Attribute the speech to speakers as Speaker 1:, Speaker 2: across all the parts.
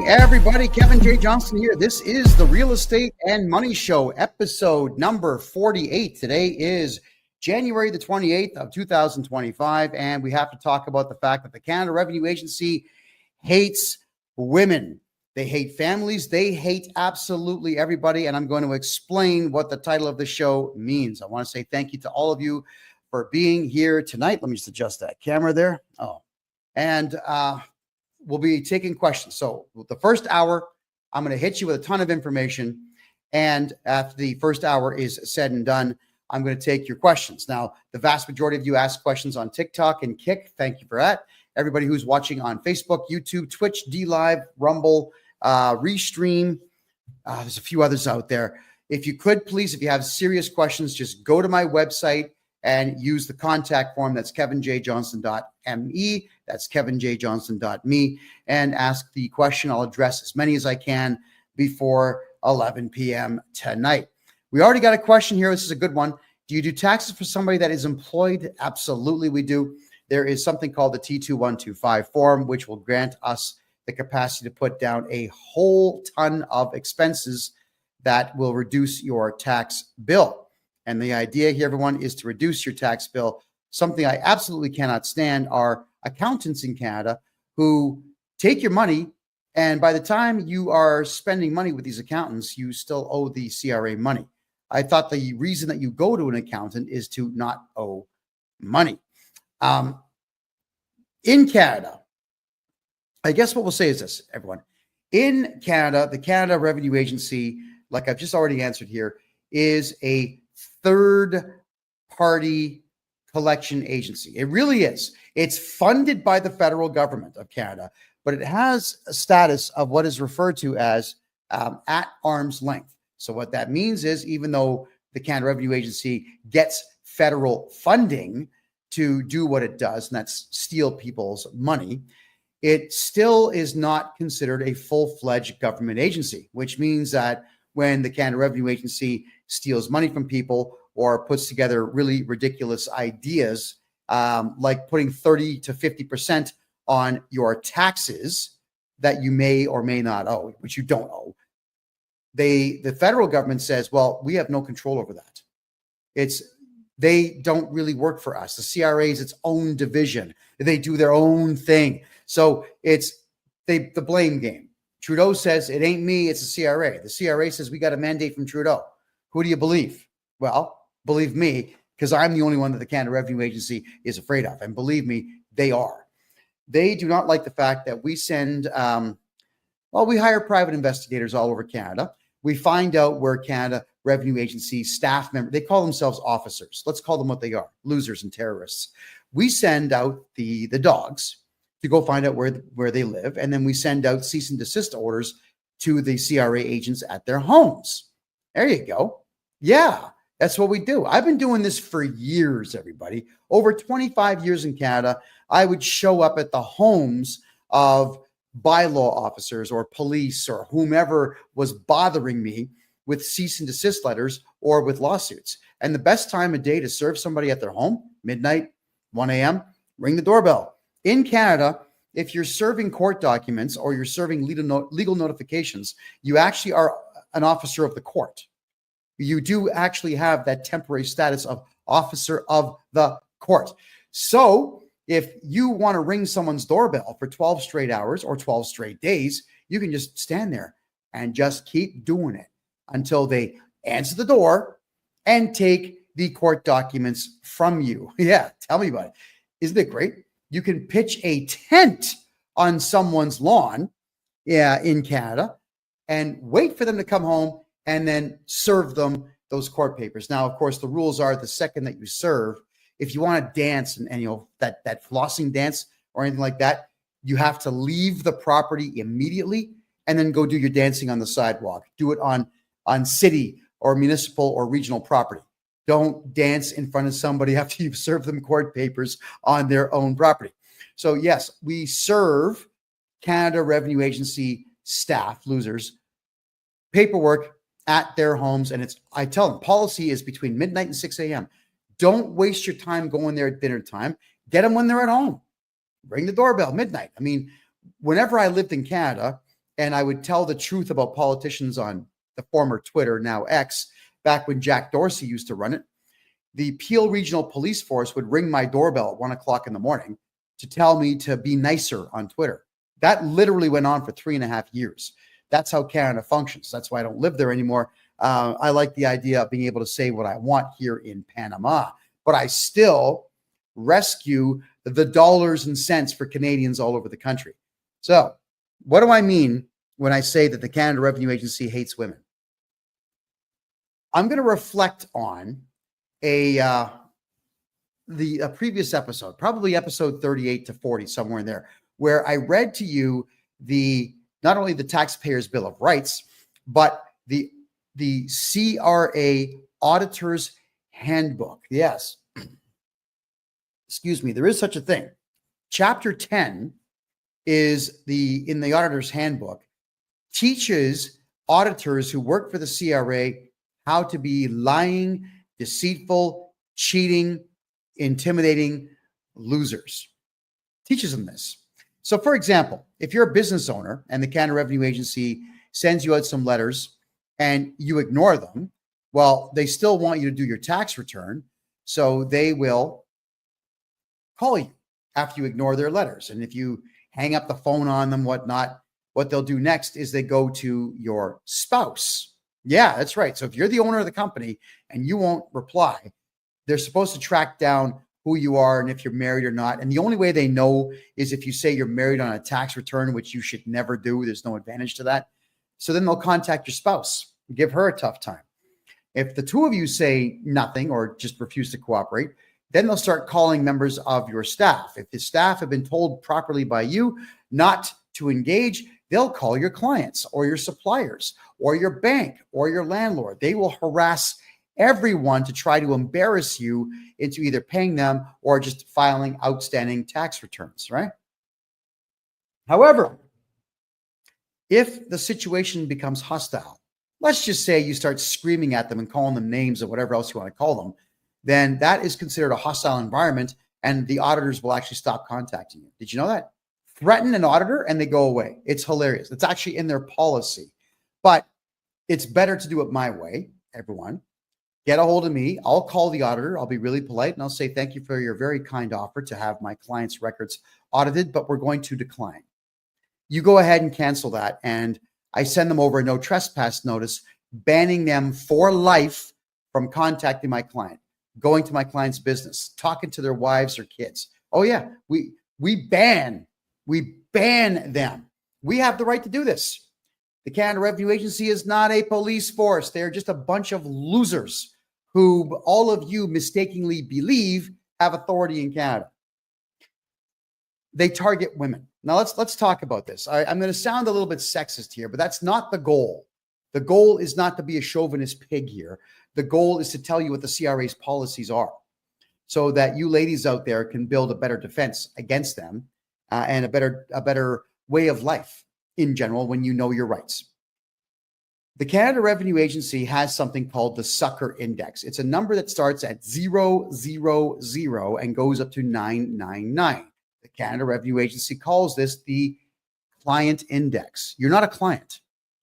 Speaker 1: morning, everybody. Kevin J. Johnston here. This is the Real Estate and Money Show, episode number 48. Today is January the 28th of 2025, and we have to talk about the fact that the Canada Revenue Agency hates women. They hate families. They hate absolutely everybody, and I'm going to explain what the title of the show means. I want to say thank you to all of you for being here tonight. Let me just adjust that camera there. And we'll be taking questions. So the first hour, I'm going to hit you with a ton of information. And after the first hour is said and done, I'm going to take your questions. Now, the vast majority of you ask questions on TikTok and Kick. Thank you for that. Everybody who's watching on Facebook, YouTube, Twitch, DLive, Rumble, Restream. There's a few others out there. If you could, please, if you have serious questions, just go to my website and use the contact form. That's KevinJJohnston.me. That's KevinJJohnston.me, and ask the question. I'll address as many as I can before 11 p.m. tonight. We already got a question here. This is a good one. Do you do taxes for somebody that is employed? Absolutely, we do. There is something called the T2125 form, which will grant us the capacity to put down a whole ton of expenses that will reduce your tax bill. And the idea here, everyone, is to reduce your tax bill. Something I absolutely cannot stand are accountants in Canada who take your money, and by the time you are spending money with these accountants, you still owe the CRA money. I thought the reason that you go to an accountant is to not owe money. In Canada, I guess what we'll say is this, everyone. In Canada, the Canada Revenue Agency, like I've just already answered here, is a third-party collection agency. It really is. It's funded by the federal government of Canada, but it has a status of what is referred to as at arm's length. So what that means is, even though the Canada Revenue Agency gets federal funding to do what it does, and that's steal people's money, it still is not considered a full-fledged government agency, which means that when the Canada Revenue Agency steals money from people or puts together really ridiculous ideas, like putting 30 to 50% on your taxes that you may or may not owe, which you don't owe, the federal government says, well, we have no control over that. They don't really work for us. The CRA is its own division. They do their own thing. So it's the blame game. Trudeau says, it ain't me, it's the CRA. The CRA says, we got a mandate from Trudeau. Who do you believe? Well, believe me, because I'm the only one that the Canada Revenue Agency is afraid of. And believe me, they are. They do not like the fact that we send, we hire private investigators all over Canada. We find out where Canada Revenue Agency staff members, they call themselves officers. Let's call them what they are, losers and terrorists. We send out the dogs to go find out where they live. And then we send out cease and desist orders to the CRA agents at their homes. There you go. Yeah, that's what we do. I've been doing this for years, everybody. Over 25 years in Canada, I would show up at the homes of bylaw officers or police or whomever was bothering me with cease and desist letters or with lawsuits. And the best time of day to serve somebody at their home, midnight, 1 a.m., ring the doorbell. In Canada, if you're serving court documents or you're serving legal notifications, you actually are an officer of the court. You do actually have that temporary status of officer of the court. So if you want to ring someone's doorbell for 12 straight hours or 12 straight days, you can just stand there and just keep doing it until they answer the door and take the court documents from you. Yeah, tell me about it. Isn't it great? You can pitch a tent on someone's lawn in Canada and wait for them to come home and then serve them those court papers. Now, of course, the rules are the second that you serve, if you want to dance and you know that flossing dance or anything like that, you have to leave the property immediately and then go do your dancing on the sidewalk. Do it on city or municipal or regional property. Don't dance in front of somebody after you've served them court papers on their own property. So yes, we serve Canada Revenue Agency staff, losers, paperwork at their homes. And I tell them, policy is between midnight and 6 a.m. Don't waste your time going there at dinner time. Get them when they're at home. Ring the doorbell, midnight. I mean, whenever I lived in Canada, and I would tell the truth about politicians on the former Twitter, now X, back when Jack Dorsey used to run it, the Peel Regional Police Force would ring my doorbell at 1 o'clock in the morning to tell me to be nicer on Twitter. That literally went on for 3.5 years. That's how Canada functions. That's why I don't live there anymore. I like the idea of being able to say what I want here in Panama, but I still rescue the dollars and cents for Canadians all over the country. So what do I mean when I say that the Canada Revenue Agency hates women? I'm going to reflect on the previous episode, probably episode 38 to 40, somewhere in there, where I read to you not only the Taxpayers' Bill of Rights, but the CRA Auditor's Handbook. Yes. Excuse me. There is such a thing. Chapter 10 is in the Auditor's Handbook, teaches auditors who work for the CRA how to be lying, deceitful, cheating, intimidating losers. Teaches them this. So, for example, if you're a business owner and the Canada Revenue Agency sends you out some letters and you ignore them, well, they still want you to do your tax return. So they will call you after you ignore their letters. And if you hang up the phone on them, whatnot, what they'll do next is they go to your spouse. Yeah, that's right. So if you're the owner of the company and you won't reply, they're supposed to track down who you are and if you're married or not. And the only way they know is if you say you're married on a tax return, which you should never do. There's no advantage to that. So then they'll contact your spouse, give her a tough time. If the two of you say nothing or just refuse to cooperate, then they'll start calling members of your staff. If the staff have been told properly by you not to engage, they'll call your clients or your suppliers or your bank or your landlord. They will harass everyone to try to embarrass you into either paying them or just filing outstanding tax returns, right? However, if the situation becomes hostile, let's just say you start screaming at them and calling them names or whatever else you want to call them, then that is considered a hostile environment and the auditors will actually stop contacting you. Did you know that? Threaten an auditor and they go away. It's hilarious. It's actually in their policy, but it's better to do it my way, everyone. Get a hold of me. I'll call the auditor. I'll be really polite and I'll say, thank you for your very kind offer to have my client's records audited, but we're going to decline. You go ahead and cancel that. And I send them over a no trespass notice, banning them for life from contacting my client, going to my client's business, talking to their wives or kids. Oh yeah, we ban them. We have the right to do this. The Canada Revenue Agency is not a police force. They're just a bunch of losers who all of you mistakenly believe have authority in Canada. They target women. Now let's talk about this. I'm going to sound a little bit sexist here, but that's not the goal. The goal is not to be a chauvinist pig here. The goal is to tell you what the CRA's policies are so that you ladies out there can build a better defense against them and a better way of life in general when you know your rights. The Canada Revenue Agency has something called the Sucker Index. It's a number that starts at 000 and goes up to 999. The Canada Revenue Agency calls this the Client Index. You're not a client.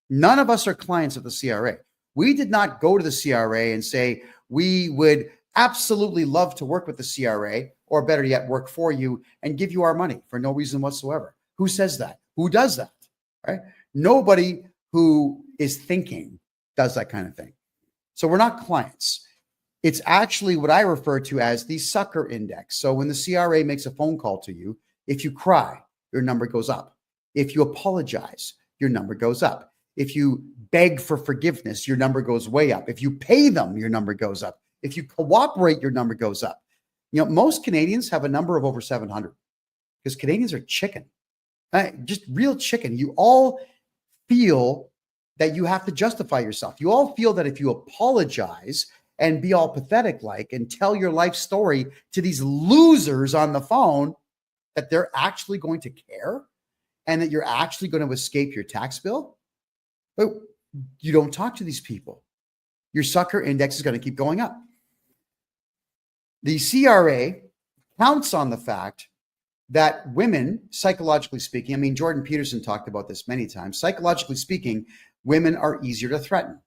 Speaker 1: None of us are clients of the CRA. We did not go to the CRA and say we would absolutely love to work with the CRA, or better yet, work for you and give you our money for no reason whatsoever. Who says that? Who does that? Right? Nobody who is thinking does that kind of thing. So we're not clients. It's actually what I refer to as the Sucker Index. So when the CRA makes a phone call to you, if you cry, your number goes up. If you apologize, your number goes up. If you beg for forgiveness, your number goes way up. If you pay them, your number goes up. If you cooperate, your number goes up. You know, most Canadians have a number of over 700 because Canadians are chicken, just real chicken. You all feel that you have to justify yourself. You all feel that if you apologize and be all pathetic like and tell your life story to these losers on the phone, that they're actually going to care and that you're actually going to escape your tax bill. But you don't talk to these people. Your Sucker Index is going to keep going up. The CRA counts on the fact that women, psychologically speaking, I mean, Jordan Peterson talked about this many times, psychologically speaking, women are easier to threaten.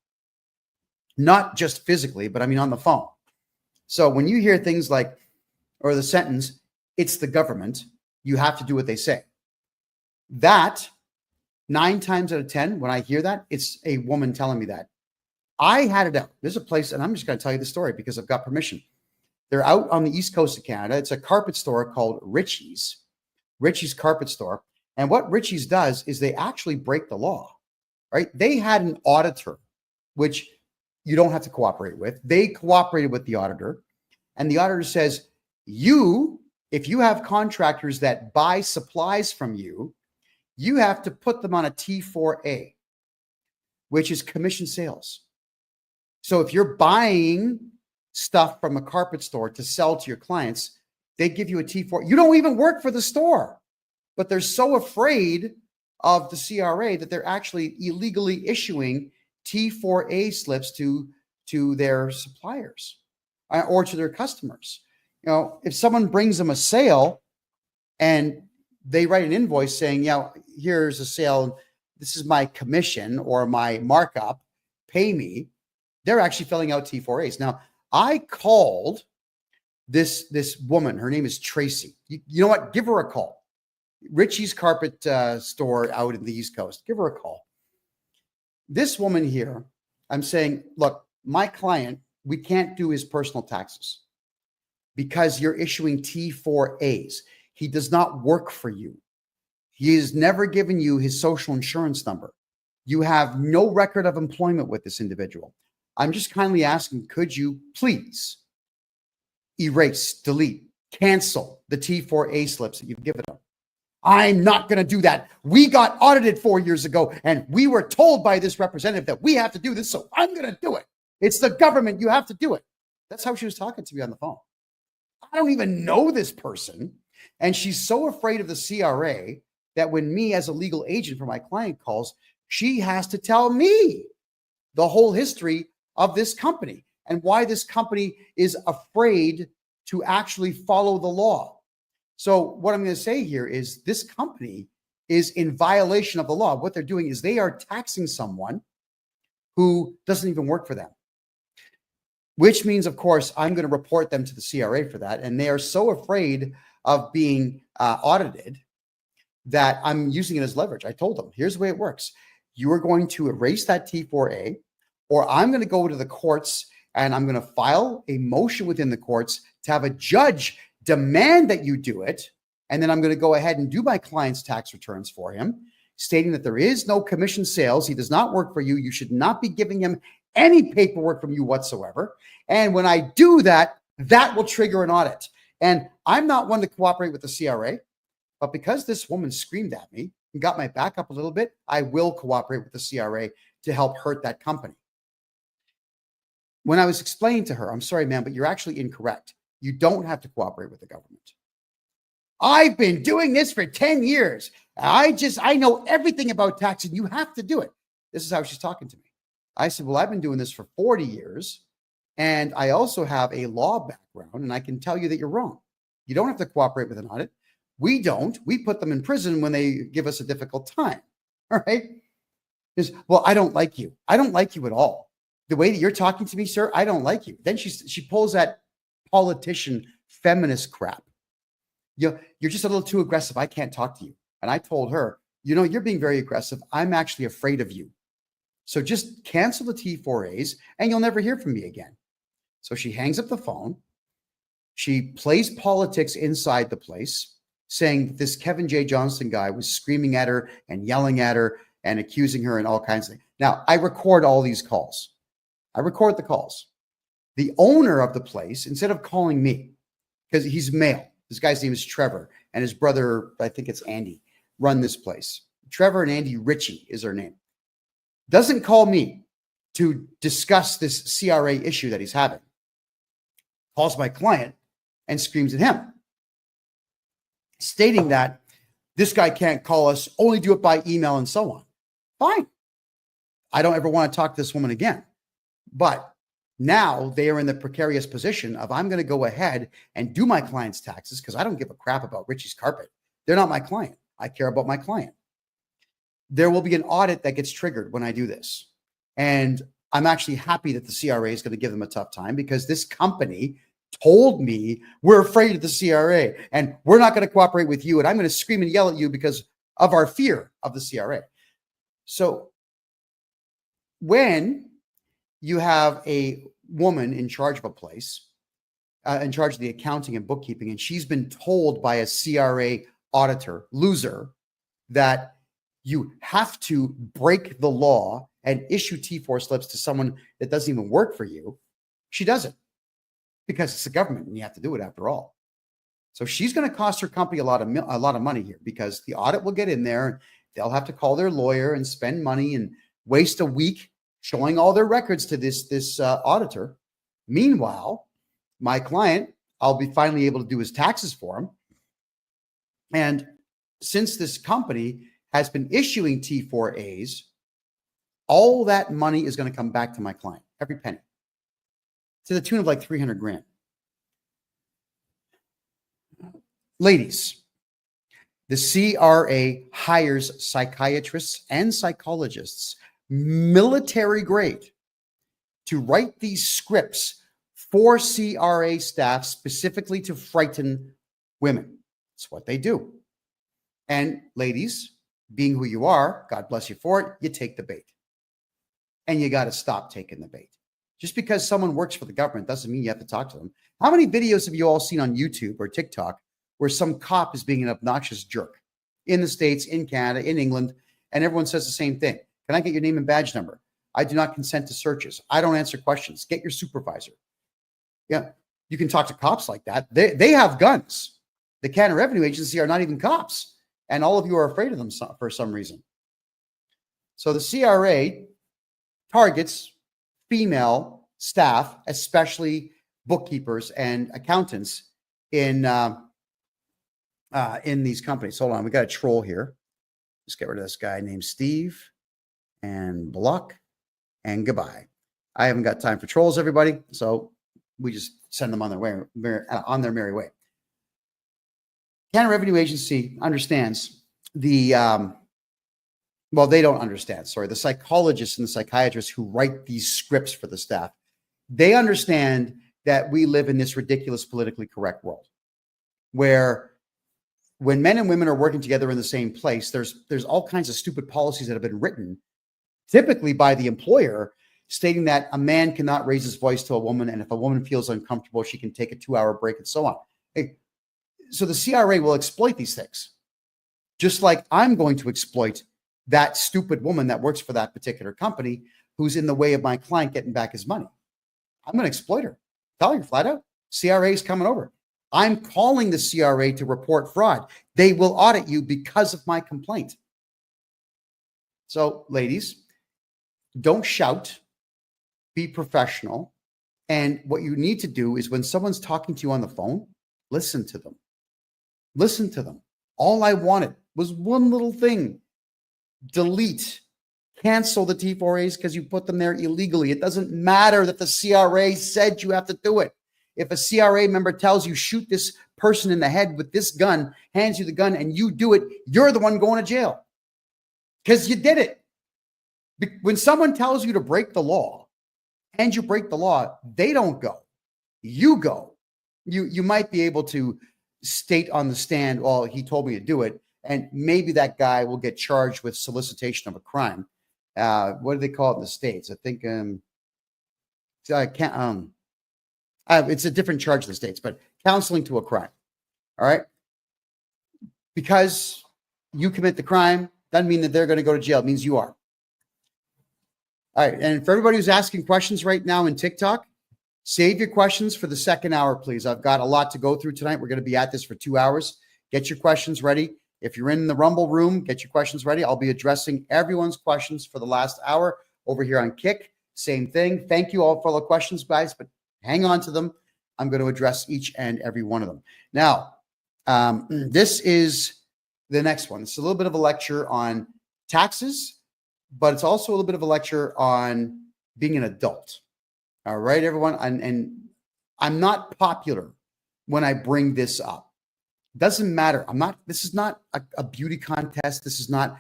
Speaker 1: Not just physically, but I mean on the phone. So when you hear things like, or the sentence, it's the government, you have to do what they say. That 9 times out of 10, when I hear that, it's a woman telling me that. I had it out. There's a place, and I'm just going to tell you the story because I've got permission. They're out on the east coast of Canada. It's a carpet store called Ritchie's Carpet Store. And what Ritchie's does is they actually break the law, right? They had an auditor, which you don't have to cooperate with. They cooperated with the auditor. And the auditor says, if you have contractors that buy supplies from you, you have to put them on a T4A, which is commission sales. So if you're buying stuff from a carpet store to sell to your clients, they give you a T4. You don't even work for the store, but they're so afraid of the CRA that they're actually illegally issuing T4A slips to their suppliers or to their customers. You know, if someone brings them a sale and they write an invoice saying, yeah, here's a sale, this is my commission or my markup, pay me, they're actually filling out T4As. Now, I called this woman. Her name is Tracy. You know what? Give her a call. Ritchie's Carpet Store out in the East Coast. Give her a call. This woman here, I'm saying, look, my client, we can't do his personal taxes because you're issuing T4As. He does not work for you. He has never given you his social insurance number. You have no record of employment with this individual. I'm just kindly asking, could you please erase, delete, cancel the T4A slips that you've given him? I'm not going to do that. We got audited 4 years ago, and we were told by this representative that we have to do this, so I'm going to do it. It's the government. You have to do it. That's how she was talking to me on the phone. I don't even know this person, and she's so afraid of the CRA that when me as a legal agent for my client calls, she has to tell me the whole history of this company and why this company is afraid to actually follow the law. So what I'm going to say here is this company is in violation of the law. What they're doing is they are taxing someone who doesn't even work for them, which means, of course, I'm going to report them to the CRA for that. And they are so afraid of being audited that I'm using it as leverage. I told them, here's the way it works. You are going to erase that T4A, or I'm going to go to the courts and I'm going to file a motion within the courts to have a judge demand that you do it. And then I'm going to go ahead and do my client's tax returns for him, stating that there is no commission sales. He does not work for you. You should not be giving him any paperwork from you whatsoever. And when I do that, that will trigger an audit. And I'm not one to cooperate with the CRA, but because this woman screamed at me and got my back up a little bit, I will cooperate with the CRA to help hurt that company. When I was explaining to her, I'm sorry, ma'am, but you're actually incorrect. You don't have to cooperate with the government. I've been doing this for 10 years. I know everything about tax and you have to do it. This is how she's talking to me. I said, well, I've been doing this for 40 years and I also have a law background and I can tell you that you're wrong. You don't have to cooperate with an audit. We don't. We put them in prison when they give us a difficult time. All right. Because, well, I don't like you. I don't like you at all. The way that you're talking to me, sir, I don't like you. Then she pulls that politician feminist crap. You're just a little too aggressive. I can't talk to you. And I told her, you're being very aggressive. I'm actually afraid of you. So just cancel the T4As and you'll never hear from me again. So she hangs up the phone. She plays politics inside the place, saying that this KevinJJohnston guy was screaming at her and yelling at her and accusing her and all kinds of things. Now, I record all these calls. I record the calls. The owner of the place, instead of calling me, because he's male, this guy's name is Trevor, and his brother, I think it's Andy, run this place. Trevor and Andy Ritchie is their name. Doesn't call me to discuss this CRA issue that he's having. Calls my client and screams at him, stating that this guy can't call us, only do it by email and so on. Fine. I don't ever want to talk to this woman again. But Now they are in the precarious position of, I'm going to go ahead and do my client's taxes because I don't give a crap about Richie's carpet. They're not my client. I care about my client. There will be an audit that gets triggered when I do this. And I'm actually happy that the CRA is going to give them a tough time, because this company told me, we're afraid of the CRA and we're not going to cooperate with you. And I'm going to scream and yell at you because of our fear of the CRA. So when you have a woman in charge of a place, in charge of the accounting and bookkeeping, and she's been told by a CRA auditor, loser, that you have to break the law and issue T4 slips to someone that doesn't even work for you, she does it because it's the government and you have to do it after all. So she's going to cost her company a lot of money here, because the audit will get in there. They'll have to call their lawyer and spend money and waste a week showing all their records to this auditor. Meanwhile, my client, I'll be finally able to do his taxes for him. And since this company has been issuing T4As, all that money is going to come back to my client, every penny, to the tune of like 300 grand. Ladies, the CRA hires psychiatrists and psychologists, military grade, to write these scripts for CRA staff specifically to frighten women. It's what they do. And ladies, being who you are, God bless you for it, you take the bait. And you got to stop taking the bait. Just because someone works for the government doesn't mean you have to talk to them. How many videos have you all seen on YouTube or TikTok where some cop is being an obnoxious jerk in the States, in Canada, in England, and everyone says the same thing? Can I get your name and badge number? I do not consent to searches. I don't answer questions. Get your supervisor. Yeah, you can talk to cops like that. They have guns. The Canada Revenue Agency are not even cops. And all of you are afraid of them for some reason. So the CRA targets female staff, especially bookkeepers and accountants in these companies. Hold on, we got a troll here. Let's get rid of this guy named Steve and block and goodbye. I haven't got time for trolls, everybody. So we just send them on their way, on their merry way. Canada Revenue Agency understands the, well, they don't understand, sorry, the psychologists and the psychiatrists who write these scripts for the staff. They understand that we live in this ridiculous politically correct world where when men and women are working together in the same place, there's all kinds of stupid policies that have been written, typically by the employer, stating that a man cannot raise his voice to a woman, and if a woman feels uncomfortable, she can take a 2-hour break and so on. So the CRA will exploit these things, just like I'm going to exploit that stupid woman that works for that particular company who's in the way of my client getting back his money. I'm going to exploit her. Tell her flat out, CRA is coming over. I'm calling the CRA to report fraud. They will audit you because of my complaint. So ladies, don't shout, be professional. And what you need to do is when someone's talking to you on the phone, listen to them. Listen to them. All I wanted was one little thing. Delete, cancel the T4As because you put them there illegally. It doesn't matter that the CRA said you have to do it. If a CRA member tells you shoot this person in the head with this gun, hands you the gun, and you do it, you're the one going to jail because you did it. When someone tells you to break the law and you break the law, they don't go. You go. You might be able to state on the stand, well, he told me to do it, and maybe that guy will get charged with solicitation of a crime. What do they call it in the States? I think it's a different charge in the States, but counseling to a crime. All right. Because you commit the crime doesn't mean that they're going to go to jail. It means you are. All right. And for everybody who's asking questions right now in TikTok, save your questions for the second hour, please. I've got a lot to go through tonight. We're going to be at this for 2 hours. Get your questions ready. If you're in the Rumble room, get your questions ready. I'll be addressing everyone's questions for the last hour over here on Kick. Same thing. Thank you all for all the questions, guys, but hang on to them. I'm going to address each and every one of them. Now, this is the next one. It's a little bit of a lecture on taxes, but it's also a little bit of a lecture on being an adult. All right, everyone. And I'm not popular when I bring this up. Doesn't matter. This is not a beauty contest. This is not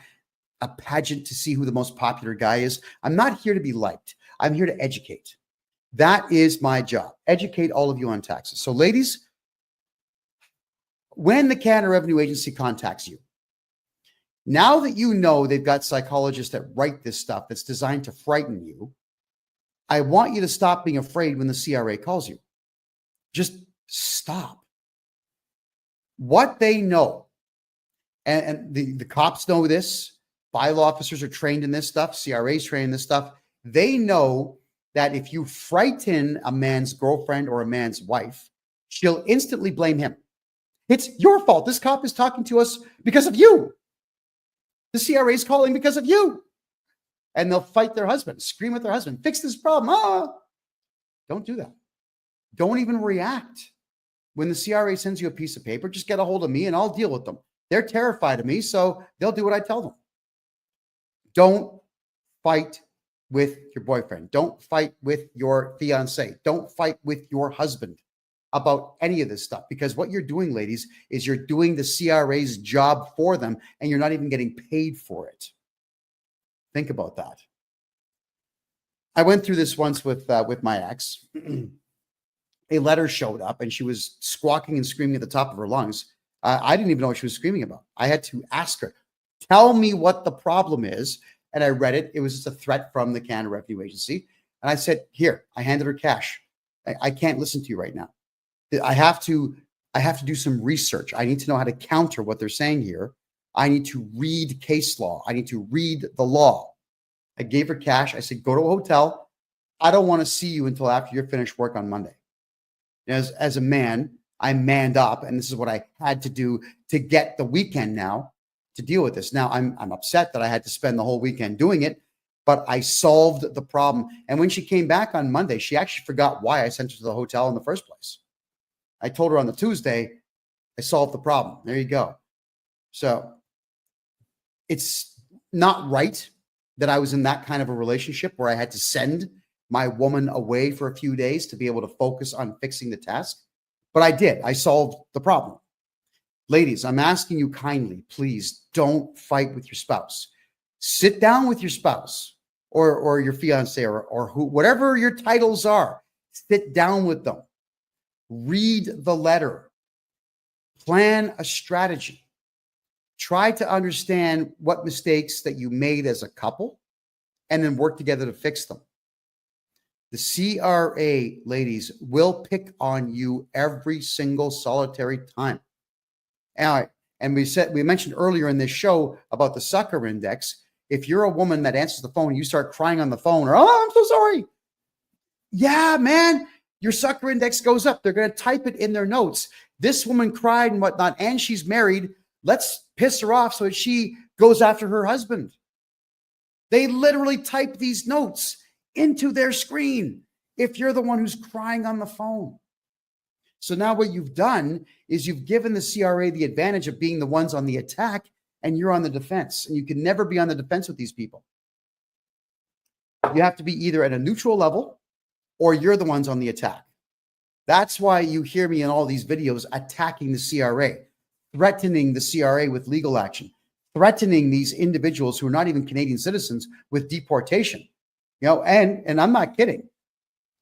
Speaker 1: a pageant to see who the most popular guy is. I'm not here to be liked. I'm here to educate. That is my job. Educate all of you on taxes. So ladies, when the Canada Revenue Agency contacts you, now that you know they've got psychologists that write this stuff that's designed to frighten you, I want you to stop being afraid when the CRA calls you. Just stop. What they know, and the cops know this, bylaw officers are trained in this stuff, CRA's trained in this stuff. They know that if you frighten a man's girlfriend or a man's wife, she'll instantly blame him. It's your fault. This cop is talking to us because of you. The CRA is calling because of you. And they'll fight their husband, scream at their husband, fix this problem. Don't do that. Don't even react. When the CRA sends you a piece of paper, just get a hold of me and I'll deal with them. They're terrified of me, so they'll do what I tell them. Don't fight with your boyfriend. Don't fight with your fiance. Don't fight with your husband about any of this stuff, because what you're doing, ladies, is you're doing the CRA's job for them and you're not even getting paid for it. Think about that. I went through this once with my ex. A letter showed up and she was squawking and screaming at the top of her lungs. I didn't even know what she was screaming about. I had to ask her, tell me what the problem is. And I read it. It was just a threat from the Canada Revenue Agency. And I said, here, I handed her cash. I can't listen to you right now. I have to do some research. I need to know how to counter what they're saying here. I need to read case law. I need to read the law. I gave her cash. I said, go to a hotel. I don't want to see you until after you're finished work on Monday. As a man, I manned up, and this is what I had to do to get the weekend now to deal with this. Now, I'm upset that I had to spend the whole weekend doing it, but I solved the problem. And when she came back on Monday, she actually forgot why I sent her to the hotel in the first place. I told her on the Tuesday, I solved the problem. There you go. So it's not right that I was in that kind of a relationship where I had to send my woman away for a few days to be able to focus on fixing the task. But I did. I solved the problem. Ladies, I'm asking you kindly, please don't fight with your spouse. Sit down with your spouse or your fiance or who, whatever your titles are. Sit down with them. Read the letter. Plan a strategy. Try to understand what mistakes that you made as a couple and then work together to fix them. The CRA, ladies, will pick on you every single solitary time. And we mentioned earlier in this show about the sucker index. If you're a woman that answers the phone, you start crying on the phone, or, oh, I'm so sorry. Yeah, man, your sucker index goes up. They're going to type it in their notes. This woman cried and whatnot, and she's married. Let's piss her off so that she goes after her husband. They literally type these notes into their screen if you're the one who's crying on the phone. So now what you've done is you've given the CRA the advantage of being the ones on the attack, and you're on the defense. And you can never be on the defense with these people. You have to be either at a neutral level or you're the ones on the attack. That's why you hear me in all these videos attacking the CRA, threatening the CRA with legal action, threatening these individuals who are not even Canadian citizens with deportation. And I'm not kidding.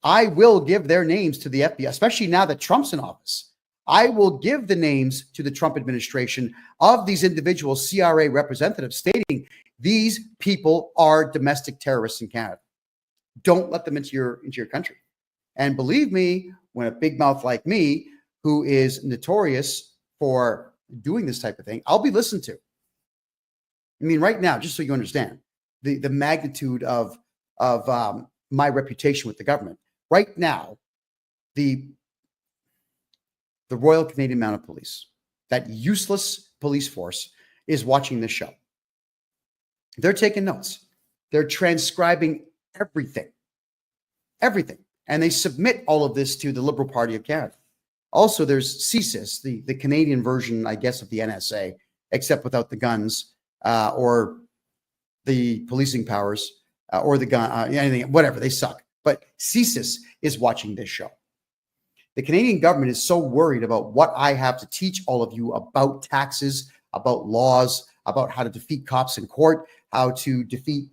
Speaker 1: I will give their names to the FBI, especially now that Trump's in office. I will give the names to the Trump administration of these individual CRA representatives stating these people are domestic terrorists in Canada. Don't let them into your country. And believe me, when a big mouth like me, who is notorious for doing this type of thing, I'll be listened to. I mean, right now, just so you understand the magnitude of my reputation with the government. Right now, the Royal Canadian Mounted Police, that useless police force, is watching this show. They're taking notes. They're transcribing everything. And they submit all of this to the Liberal Party of Canada. Also, there's CSIS, the Canadian version, I guess, of the NSA, except without the guns or the policing powers or the gun, anything, whatever. They suck. But CSIS is watching this show. The Canadian government is so worried about what I have to teach all of you about taxes, about laws, about how to defeat cops in court, how to defeat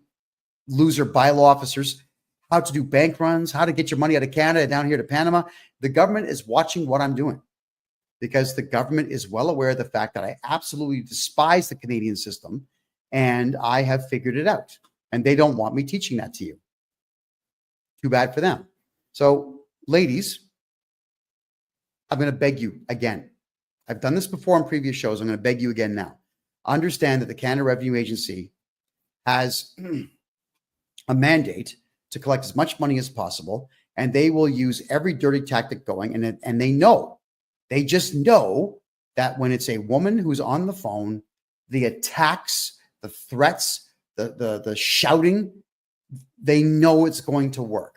Speaker 1: loser bylaw officers, how to do bank runs, how to get your money out of Canada down here to Panama. The government is watching what I'm doing because the government is well aware of the fact that I absolutely despise the Canadian system and I have figured it out. And they don't want me teaching that to you. Too bad for them. So, ladies, I'm going to beg you again. I've done this before on previous shows. I'm going to beg you again now. Understand that the Canada Revenue Agency has a mandate to collect as much money as possible, and they will use every dirty tactic going. And they just know that when it's a woman who's on the phone, the attacks, the threats, the shouting, they know it's going to work.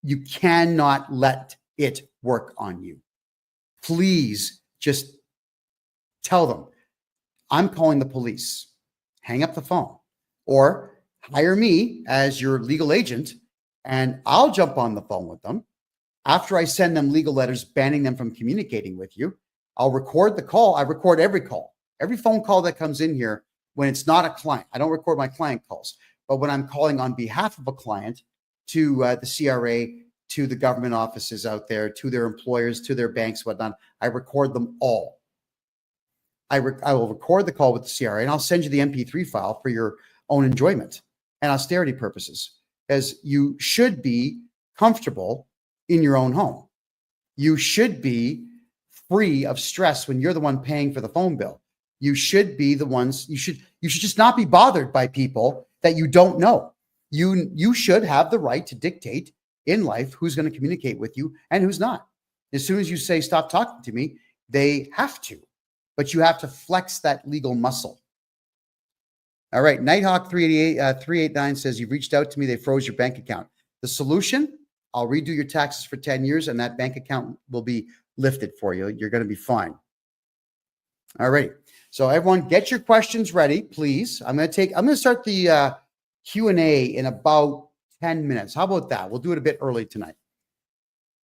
Speaker 1: You cannot let it work on you. Please just tell them, I'm calling the police. Hang up the phone or hire me as your legal agent and I'll jump on the phone with them. After I send them legal letters banning them from communicating with you, I'll record the call. I record every call, every phone call that comes in here when it's not a client. I don't record my client calls, but when I'm calling on behalf of a client to the CRA, to the government offices out there, to their employers, to their banks, whatnot, I record them all. I will record the call with the CRA and I'll send you the MP3 file for your own enjoyment and austerity purposes, as you should be comfortable in your own home. You should be free of stress when you're the one paying for the phone bill. You should be the ones, you should just not be bothered by people that you don't know. You should have the right to dictate in life who's going to communicate with you and who's not. As soon as you say, stop talking to me, they have to, but you have to flex that legal muscle. All right. Nighthawk 389 says, you've reached out to me. They froze your bank account. The solution, I'll redo your taxes for 10 years and that bank account will be lifted for you. You're going to be fine. All right. So everyone get your questions ready, please. I'm going to start the Q&A in about 10 minutes. How about that? We'll do it a bit early tonight.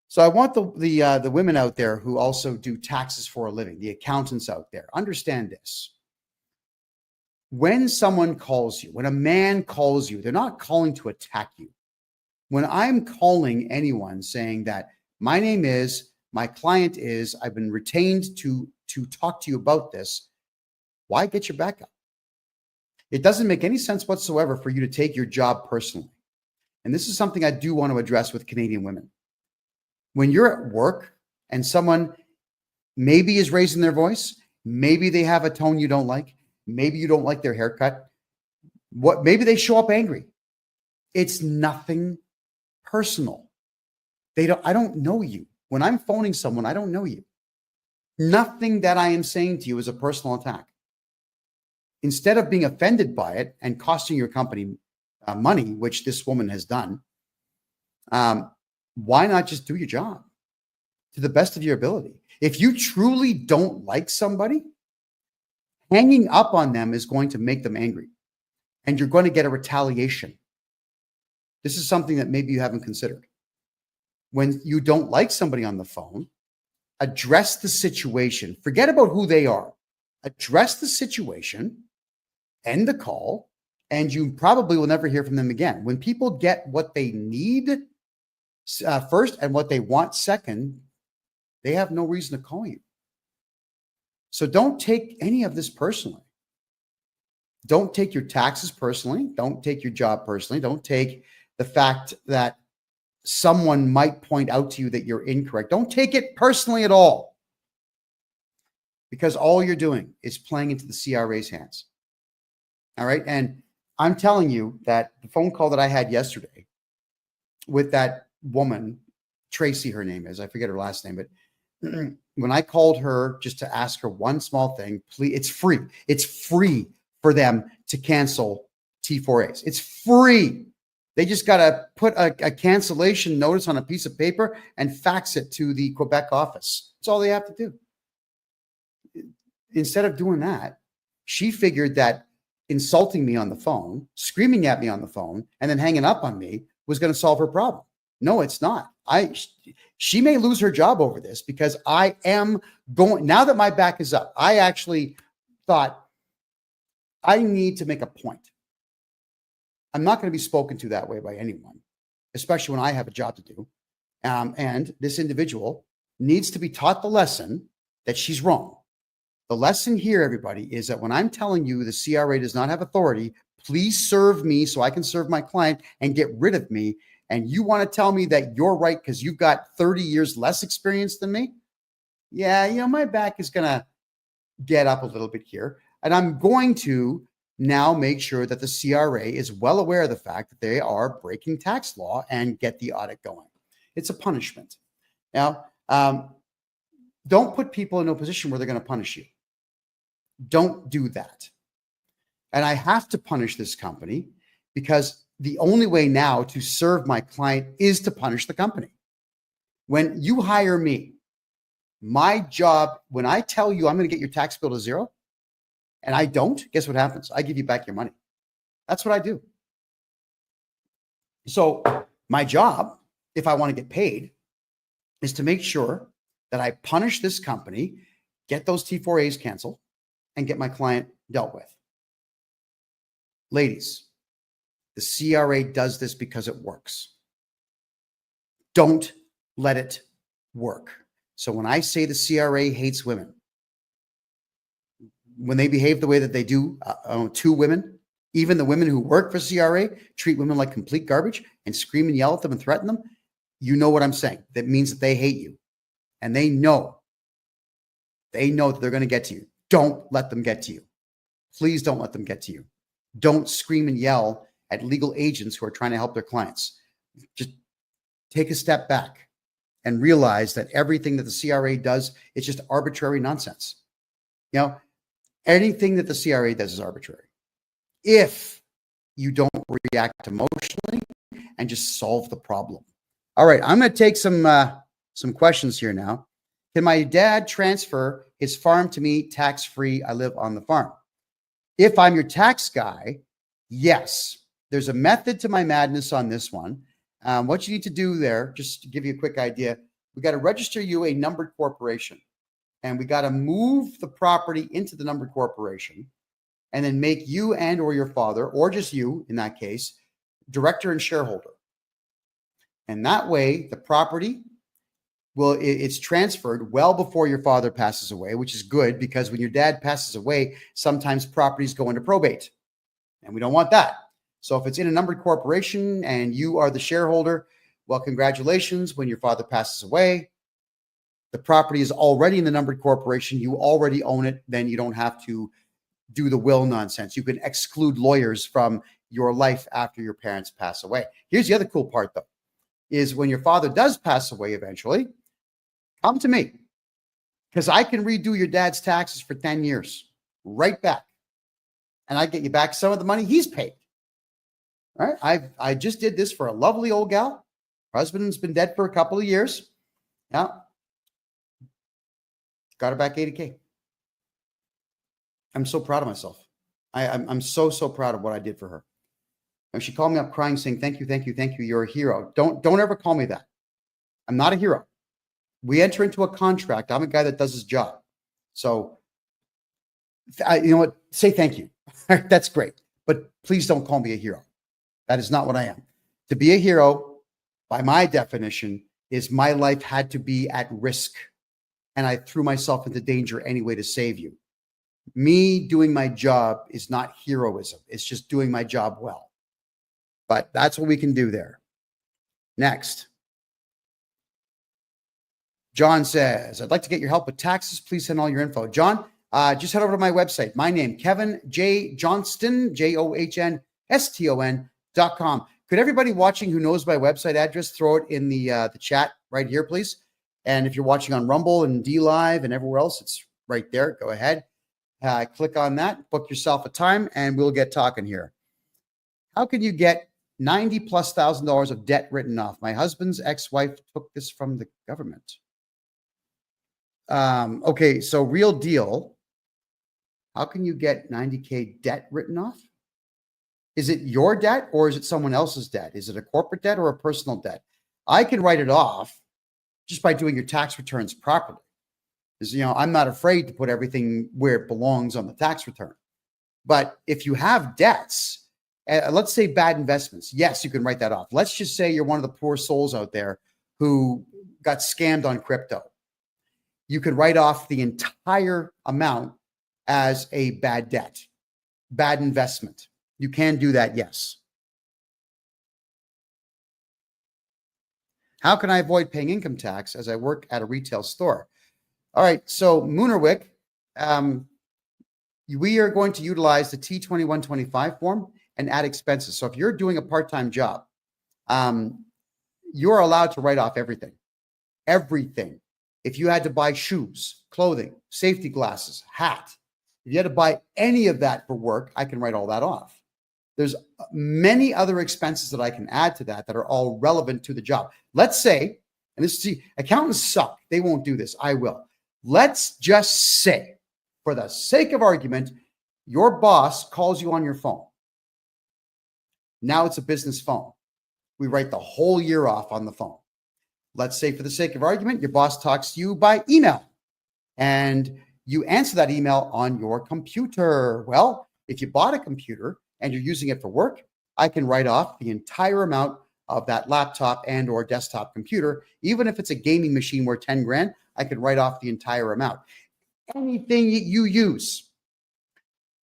Speaker 1: So I want the women out there who also do taxes for a living, the accountants out there, understand this. When someone calls you, when a man calls you, they're not calling to attack you. When I'm calling anyone saying that my name is, my client is, I've been retained to talk to you about this, why get your back up? It doesn't make any sense whatsoever for you to take your job personally. And this is something I do want to address with Canadian women. When you're at work and someone maybe is raising their voice, maybe they have a tone you don't like, maybe you don't like their haircut, maybe they show up angry. It's nothing personal. I don't know you. When I'm phoning someone, I don't know you. Nothing that I am saying to you is a personal attack. Instead of being offended by it and costing your company money, which this woman has done, why not just do your job to the best of your ability? If you truly don't like somebody, hanging up on them is going to make them angry and you're going to get a retaliation. This is something that maybe you haven't considered. When you don't like somebody on the phone, address the situation. Forget about who they are. Address the situation, end the call, and you probably will never hear from them again. When people get what they need first and what they want second, they have no reason to call you. So don't take any of this personally. Don't take your taxes personally. Don't take your job personally. Don't take the fact that someone might point out to you that you're incorrect. Don't take it personally at all, because all you're doing is playing into the CRA's hands. All right. And I'm telling you that the phone call that I had yesterday with that woman, Tracy, her name is, I forget her last name, but when I called her just to ask her one small thing, please, it's free. It's free for them to cancel T4As. It's free. They just got to put a cancellation notice on a piece of paper and fax it to the Quebec office. That's all they have to do. Instead of doing that, she figured that insulting me on the phone, screaming at me on the phone, and then hanging up on me was going to solve her problem. No, it's not. She may lose her job over this because I am going, now that my back is up, I actually thought I need to make a point. I'm not going to be spoken to that way by anyone, especially when I have a job to do. And this individual needs to be taught the lesson that she's wrong. The lesson here, everybody, is that when I'm telling you the CRA does not have authority, please serve me so I can serve my client and get rid of me. And you want to tell me that you're right because you've got 30 years less experience than me? Yeah, my back is going to get up a little bit here. And I'm going to now make sure that the CRA is well aware of the fact that they are breaking tax law and get the audit going. It's a punishment. Now, don't put people in a position where they're going to punish you. Don't do that. And I have to punish this company because the only way now to serve my client is to punish the company. When you hire me, my job, when I tell you I'm going to get your tax bill to zero and I don't, guess what happens? I give you back your money. That's what I do. So my job, if I want to get paid, is to make sure that I punish this company, get those T4As canceled, and get my client dealt with. Ladies, the CRA does this because it works. Don't let it work. So when I say the CRA hates women, when they behave the way that they do to women, even the women who work for CRA treat women like complete garbage and scream and yell at them and threaten them, you know what I'm saying. That means that they hate you. And they know that they're going to get to you. Don't let them get to you. Please don't let them get to you. Don't scream and yell at legal agents who are trying to help their clients. Just take a step back and realize that everything that the CRA does, it's just arbitrary nonsense. Anything that the CRA does is arbitrary. If you don't react emotionally and just solve the problem. All right, I'm going to take some questions here now. Can my dad transfer his farm to me tax-free? I live on the farm. If I'm your tax guy, yes. There's a method to my madness on this one. What you need to do there, just to give you a quick idea, we got to register you a numbered corporation. And we got to move the property into the numbered corporation and then make you and or your father, or just you in that case, director and shareholder. And that way the property, it's transferred well before your father passes away, which is good because when your dad passes away, sometimes properties go into probate and we don't want that. So if it's in a numbered corporation and you are the shareholder, well, congratulations. When your father passes away, the property is already in the numbered corporation. You already own it. Then you don't have to do the will nonsense. You can exclude lawyers from your life after your parents pass away. Here's the other cool part though, is when your father does pass away eventually, come to me because I can redo your dad's taxes for 10 years right back. And I get you back some of the money he's paid. All right. I just did this for a lovely old gal. Her husband's been dead for a couple of years. Yeah. Got her back $80K. I'm so proud of myself. I'm so proud of what I did for her. And she called me up crying, saying, thank you. You're a hero. Don't ever call me that. I'm not a hero. We enter into a contract. I'm a guy that does his job. So, you know what? Say thank you. That's great. But please don't call me a hero. That is not what I am. To be a hero, by my definition, is my life had to be at risk. And I threw myself into danger anyway to save you. Me doing my job is not heroism. It's just doing my job well. But that's what we can do there. Next. John says, I'd like to get your help with taxes. Please send all your info. John, just head over to my website. My name, KevinJJohnston, JOHNSTON.com. Could everybody watching who knows my website address throw it in the chat right here, please? And if you're watching on Rumble and DLive and everywhere else, it's right there. Go ahead. Click on that, book yourself a time, and we'll get talking here. How can you get $90,000+ of debt written off? My husband's ex-wife took this from the government. Okay, so real deal. How can you get $90K debt written off? Is it your debt or is it someone else's debt? Is it a corporate debt or a personal debt? I can write it off just by doing your tax returns properly. Because, I'm not afraid to put everything where it belongs on the tax return. But if you have debts, let's say bad investments, yes, you can write that off. Let's just say you're one of the poor souls out there who got scammed on crypto. You can write off the entire amount as a bad debt, bad investment. You can do that, yes. How can I avoid paying income tax as I work at a retail store? All right, so Moonerwick, we are going to utilize the T2125 form and add expenses. So if you're doing a part-time job, you're allowed to write off everything. Everything. If you had to buy shoes, clothing, safety glasses, hat, if you had to buy any of that for work, I can write all that off. There's many other expenses that I can add to that are all relevant to the job. Let's say, and this is, accountants suck. They won't do this. I will. Let's just say, for the sake of argument, your boss calls you on your phone. Now it's a business phone. We write the whole year off on the phone. Let's say, for the sake of argument, your boss talks to you by email and you answer that email on your computer. Well, if you bought a computer and you're using it for work, I can write off the entire amount of that laptop and or desktop computer. Even if it's a gaming machine worth 10 grand, I can write off the entire amount. Anything you use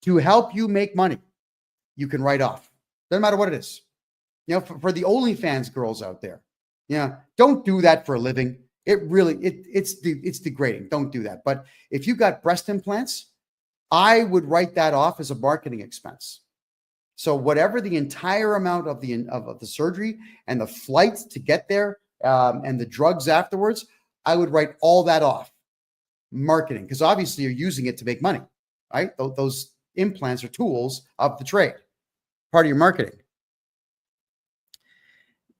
Speaker 1: to help you make money, you can write off. Doesn't matter what it is. For the OnlyFans girls out there, don't do that for a living. It really, it's degrading. Don't do that. But if you got breast implants, I would write that off as a marketing expense. So whatever the entire amount of the surgery and the flight to get there and the drugs afterwards, I would write all that off. Marketing, because obviously you're using it to make money, right? Those implants are tools of the trade, part of your marketing.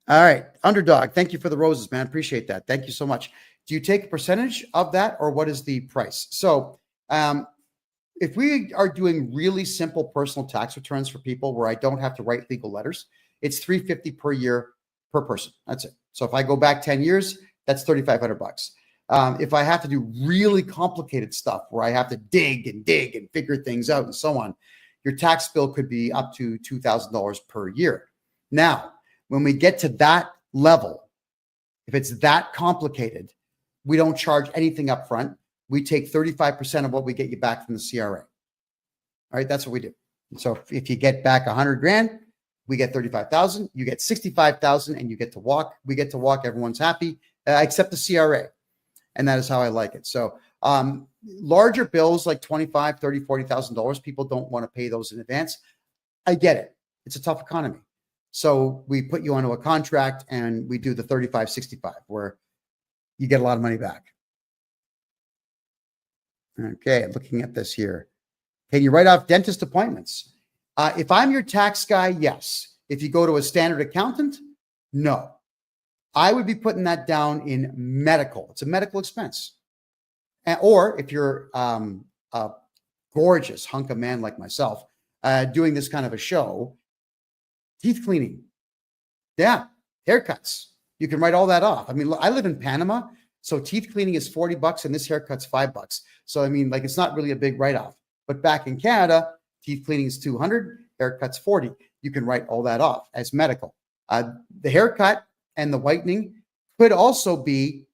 Speaker 1: All right, Underdog, thank you for the roses, man. Appreciate that. Thank you so much. Do you take a percentage of that, or what is the price? So if we are doing really simple personal tax returns for people where I don't have to write legal letters, it's $350 per year per person. That's it. So if I go back 10 years, that's $3,500. If I have to do really complicated stuff where I have to dig and figure things out and so on, your tax bill could be up to $2,000 per year. Now, when we get to that level, if it's that complicated, we don't charge anything up front. We take 35% of what we get you back from the CRA. All right, that's what we do. So if you get back 100 grand, we get 35,000, you get 65,000, and you get to walk. We get to walk. Everyone's happy, except the CRA. And that is how I like it. So larger bills like $25,000, $30,000, $40,000, people don't want to pay those in advance. I get it. It's a tough economy. So we put you onto a contract and we do the 35-65 where you get a lot of money back. Okay, looking at this here. Can you write off dentist appointments? If I'm your tax guy, yes. If you go to a standard accountant, no. I would be putting that down in medical. It's a medical expense. Or if you're a gorgeous hunk of man like myself, doing this kind of a show, teeth cleaning. Yeah, haircuts. You can write all that off. I mean, I live in Panama, so teeth cleaning is $40 and this haircut's $5. So, I mean, like, it's not really a big write-off. But back in Canada, teeth cleaning is $200, haircut's $40. You can write all that off as medical. The haircut and the whitening could also be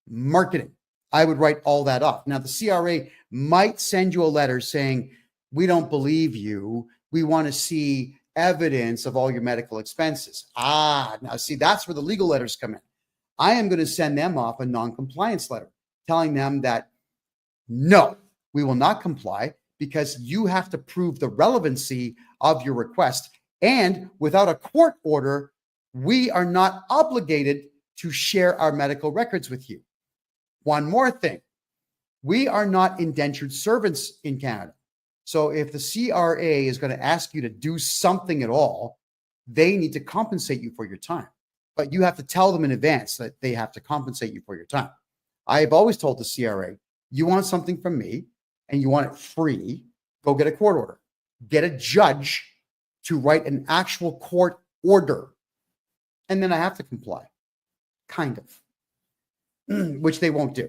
Speaker 1: marketing. I would write all that off. Now, the CRA might send you a letter saying, we don't believe you. We want to see evidence of all your medical expenses. Now see, that's where the legal letters come in. I am going to send them off a non-compliance letter telling them that, no, we will not comply because you have to prove the relevancy of your request. And without a court order, we are not obligated to share our medical records with you. One more thing, we are not indentured servants in Canada. So if the CRA is going to ask you to do something at all, they need to compensate you for your time. But you have to tell them in advance that they have to compensate you for your time. I have always told the CRA, you want something from me and you want it free, go get a court order. Get a judge to write an actual court order. And then I have to comply. kind of, which they won't do.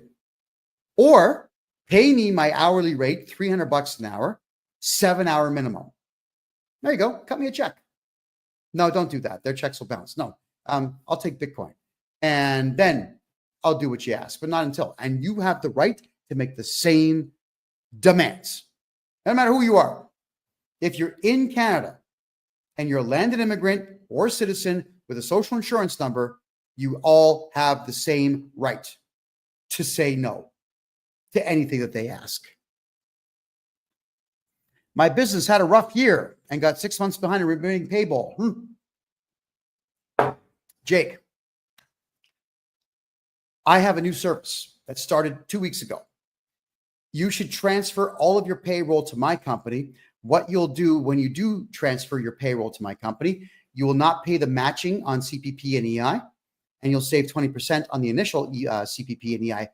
Speaker 1: Or pay me my hourly rate, $300 an hour, 7-hour minimum. There you go. Cut me a check. No, don't do that. Their checks will bounce. No, I'll take Bitcoin. And then I'll do what you ask, but not until. And you have the right to make the same demands, no matter who you are. If you're in Canada and you're a landed immigrant or citizen with a social insurance number, you all have the same right to say no to anything that they ask. My business had a rough year and got 6 months behind in remaining payable. Jake, I have a new service that started 2 weeks ago. You should transfer all of your payroll to my company. What you'll do when you do transfer your payroll to my company, you will not pay the matching on CPP and EI, and you'll save 20% on the initial CPP and EI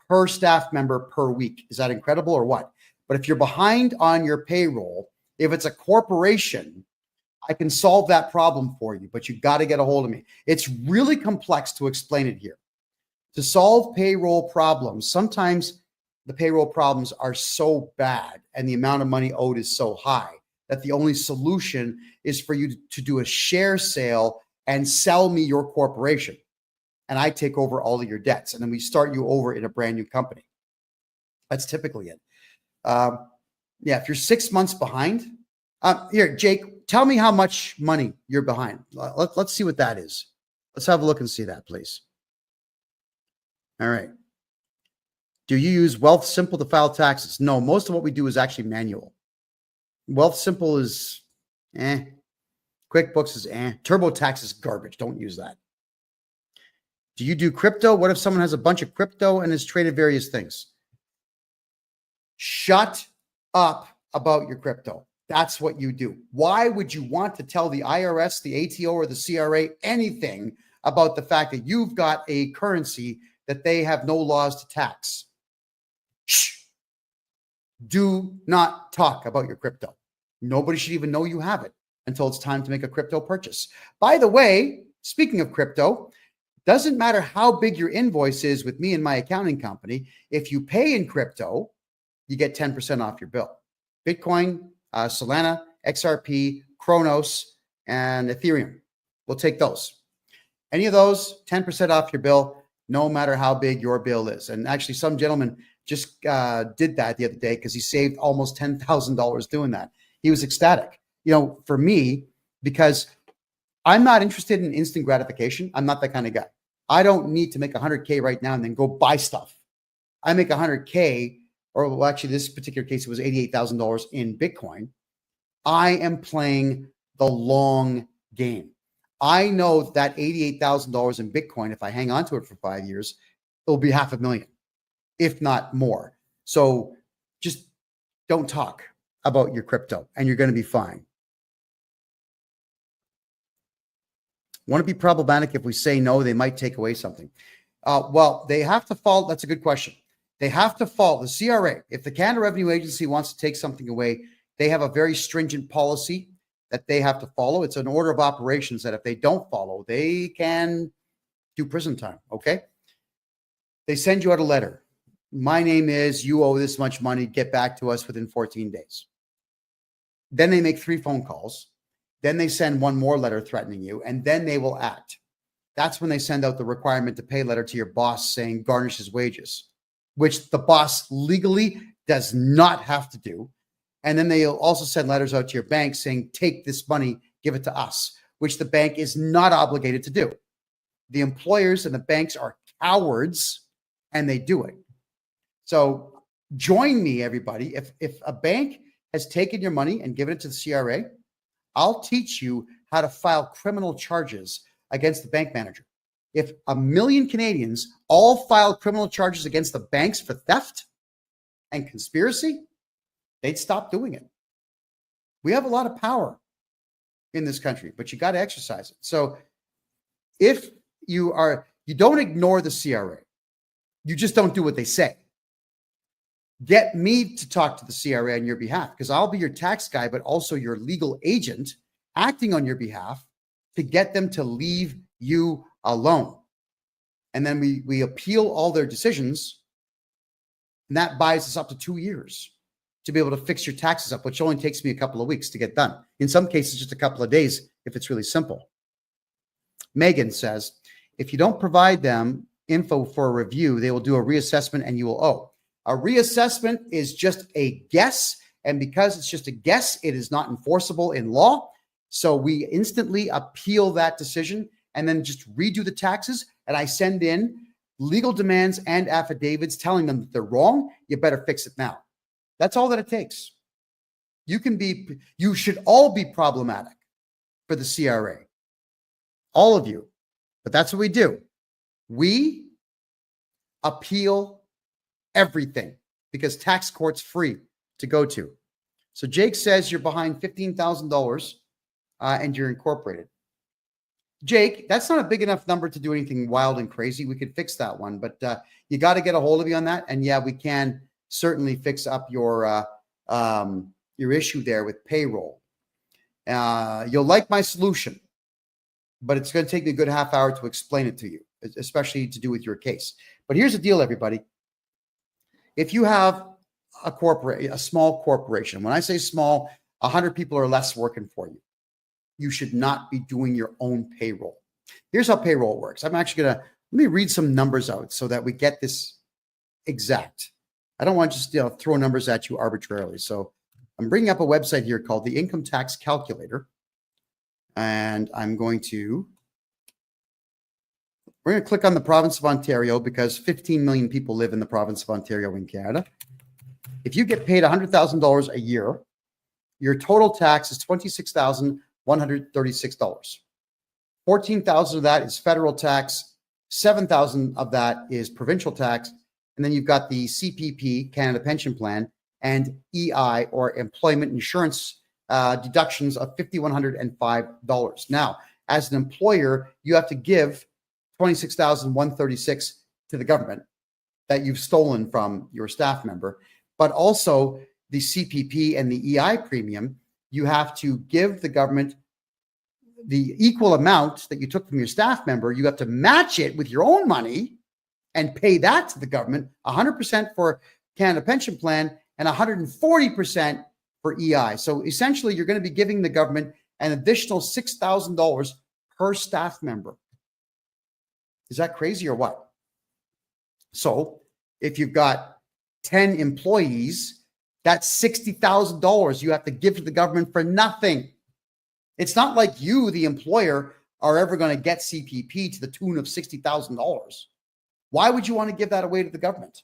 Speaker 1: per staff member per week. Is that incredible or what? But if you're behind on your payroll, if it's a corporation, I can solve that problem for you, but you got to get a hold of me. It's really complex to explain it here. To solve payroll problems, sometimes the payroll problems are so bad and the amount of money owed is so high that the only solution is for you to do a share sale and sell me your corporation. And I take over all of your debts. And then we start you over in a brand new company. That's typically it. If you're 6 months behind, here, Jake, tell me how much money you're behind. Let's see what that is. Let's have a look and see that, please. All right. Do you use Wealthsimple to file taxes? No, most of what we do is actually manual. Wealthsimple is QuickBooks is TurboTax is garbage. Don't use that. Do you do crypto? What if someone has a bunch of crypto and has traded various things? Shut up about your crypto. That's what you do. Why would you want to tell the IRS, the ATO, or the CRA anything about the fact that you've got a currency that they have no laws to tax? Shh. Do not talk about your crypto. Nobody should even know you have it until it's time to make a crypto purchase. By the way, speaking of crypto, doesn't matter how big your invoice is with me and my accounting company. If you pay in crypto, you get 10% off your bill. Bitcoin, Solana, XRP, Kronos, and Ethereum. We'll take those. Any of those, 10% off your bill, no matter how big your bill is. And actually, some gentleman just did that the other day because he saved almost $10,000 doing that. He was ecstatic. For me, because I'm not interested in instant gratification. I'm not that kind of guy. I don't need to make 100K right now and then go buy stuff. I make 100K, or well, actually, this particular case, it was $88,000 in Bitcoin. I am playing the long game. I know that $88,000 in Bitcoin, if I hang on to it for 5 years, it'll be $500,000, if not more. So just don't talk about your crypto and you're going to be fine. Want to be problematic if we say no, they might take away something. Well, they have to follow. That's a good question. They have to follow the CRA. If the Canada Revenue Agency wants to take something away, they have a very stringent policy that they have to follow. It's an order of operations that if they don't follow, they can do prison time. Okay. They send you out a letter. My name is, you owe this much money. Get back to us within 14 days. Then they make 3 phone calls. Then they send one more letter threatening you, and then they will act. That's when they send out the requirement to pay letter to your boss saying garnish his wages, which the boss legally does not have to do. And then they'll also send letters out to your bank saying, take this money, give it to us, which the bank is not obligated to do. The employers and the banks are cowards, and they do it. So join me, everybody. If a bank has taken your money and given it to the CRA, I'll teach you how to file criminal charges against the bank manager. If 1 million Canadians all file criminal charges against the banks for theft and conspiracy, they'd stop doing it. We have a lot of power in this country, but you got to exercise it. So if you don't ignore the CRA, you just don't do what they say. Get me to talk to the CRA on your behalf, because I'll be your tax guy, but also your legal agent acting on your behalf to get them to leave you alone. and then we appeal all their decisions, and that buys us up to 2 years to be able to fix your taxes up, which only takes me a couple of weeks to get done. In some cases, just a couple of days if it's really simple. Megan says, if you don't provide them info for a review, they will do a reassessment and you will owe. A reassessment is just a guess. And because it's just a guess, it is not enforceable in law. So we instantly appeal that decision and then just redo the taxes. And I send in legal demands and affidavits telling them that they're wrong. You better fix it now. That's all that it takes. You should all be problematic for the CRA. All of you. But that's what we do. We appeal everything because tax court's free to go to. So Jake says you're behind $15,000 and you're incorporated. Jake, that's not a big enough number to do anything wild and crazy. We could fix that one, but you got to get a hold of you on that. And yeah, we can certainly fix up your issue there with payroll. You'll like my solution, but it's going to take me a good half hour to explain it to you, especially to do with your case. But here's the deal, everybody. If you have a small corporation, when I say small, 100 people or less working for you, you should not be doing your own payroll. Here's how payroll works. I'm actually let me read some numbers out so that we get this exact. I don't want to just throw numbers at you arbitrarily. So I'm bringing up a website here called the Income Tax Calculator. And we're going to click on the province of Ontario because 15 million people live in the province of Ontario in Canada. If you get paid $100,000 a year, your total tax is $26,136. $14,000 of that is federal tax. $7,000 of that is provincial tax. And then you've got the CPP, Canada Pension Plan, and EI, or Employment Insurance deductions of $5,105. Now, as an employer, you have to give $26,136 to the government that you've stolen from your staff member, but also the CPP and the EI premium, you have to give the government the equal amount that you took from your staff member. You have to match it with your own money and pay that to the government, 100% for Canada Pension Plan and 140% for EI. So essentially, you're going to be giving the government an additional $6,000 per staff member. Is that crazy or what? So if you've got 10 employees, that's $60,000 you have to give to the government for nothing. It's not like you, the employer, are ever going to get CPP to the tune of $60,000. Why would you want to give that away to the government?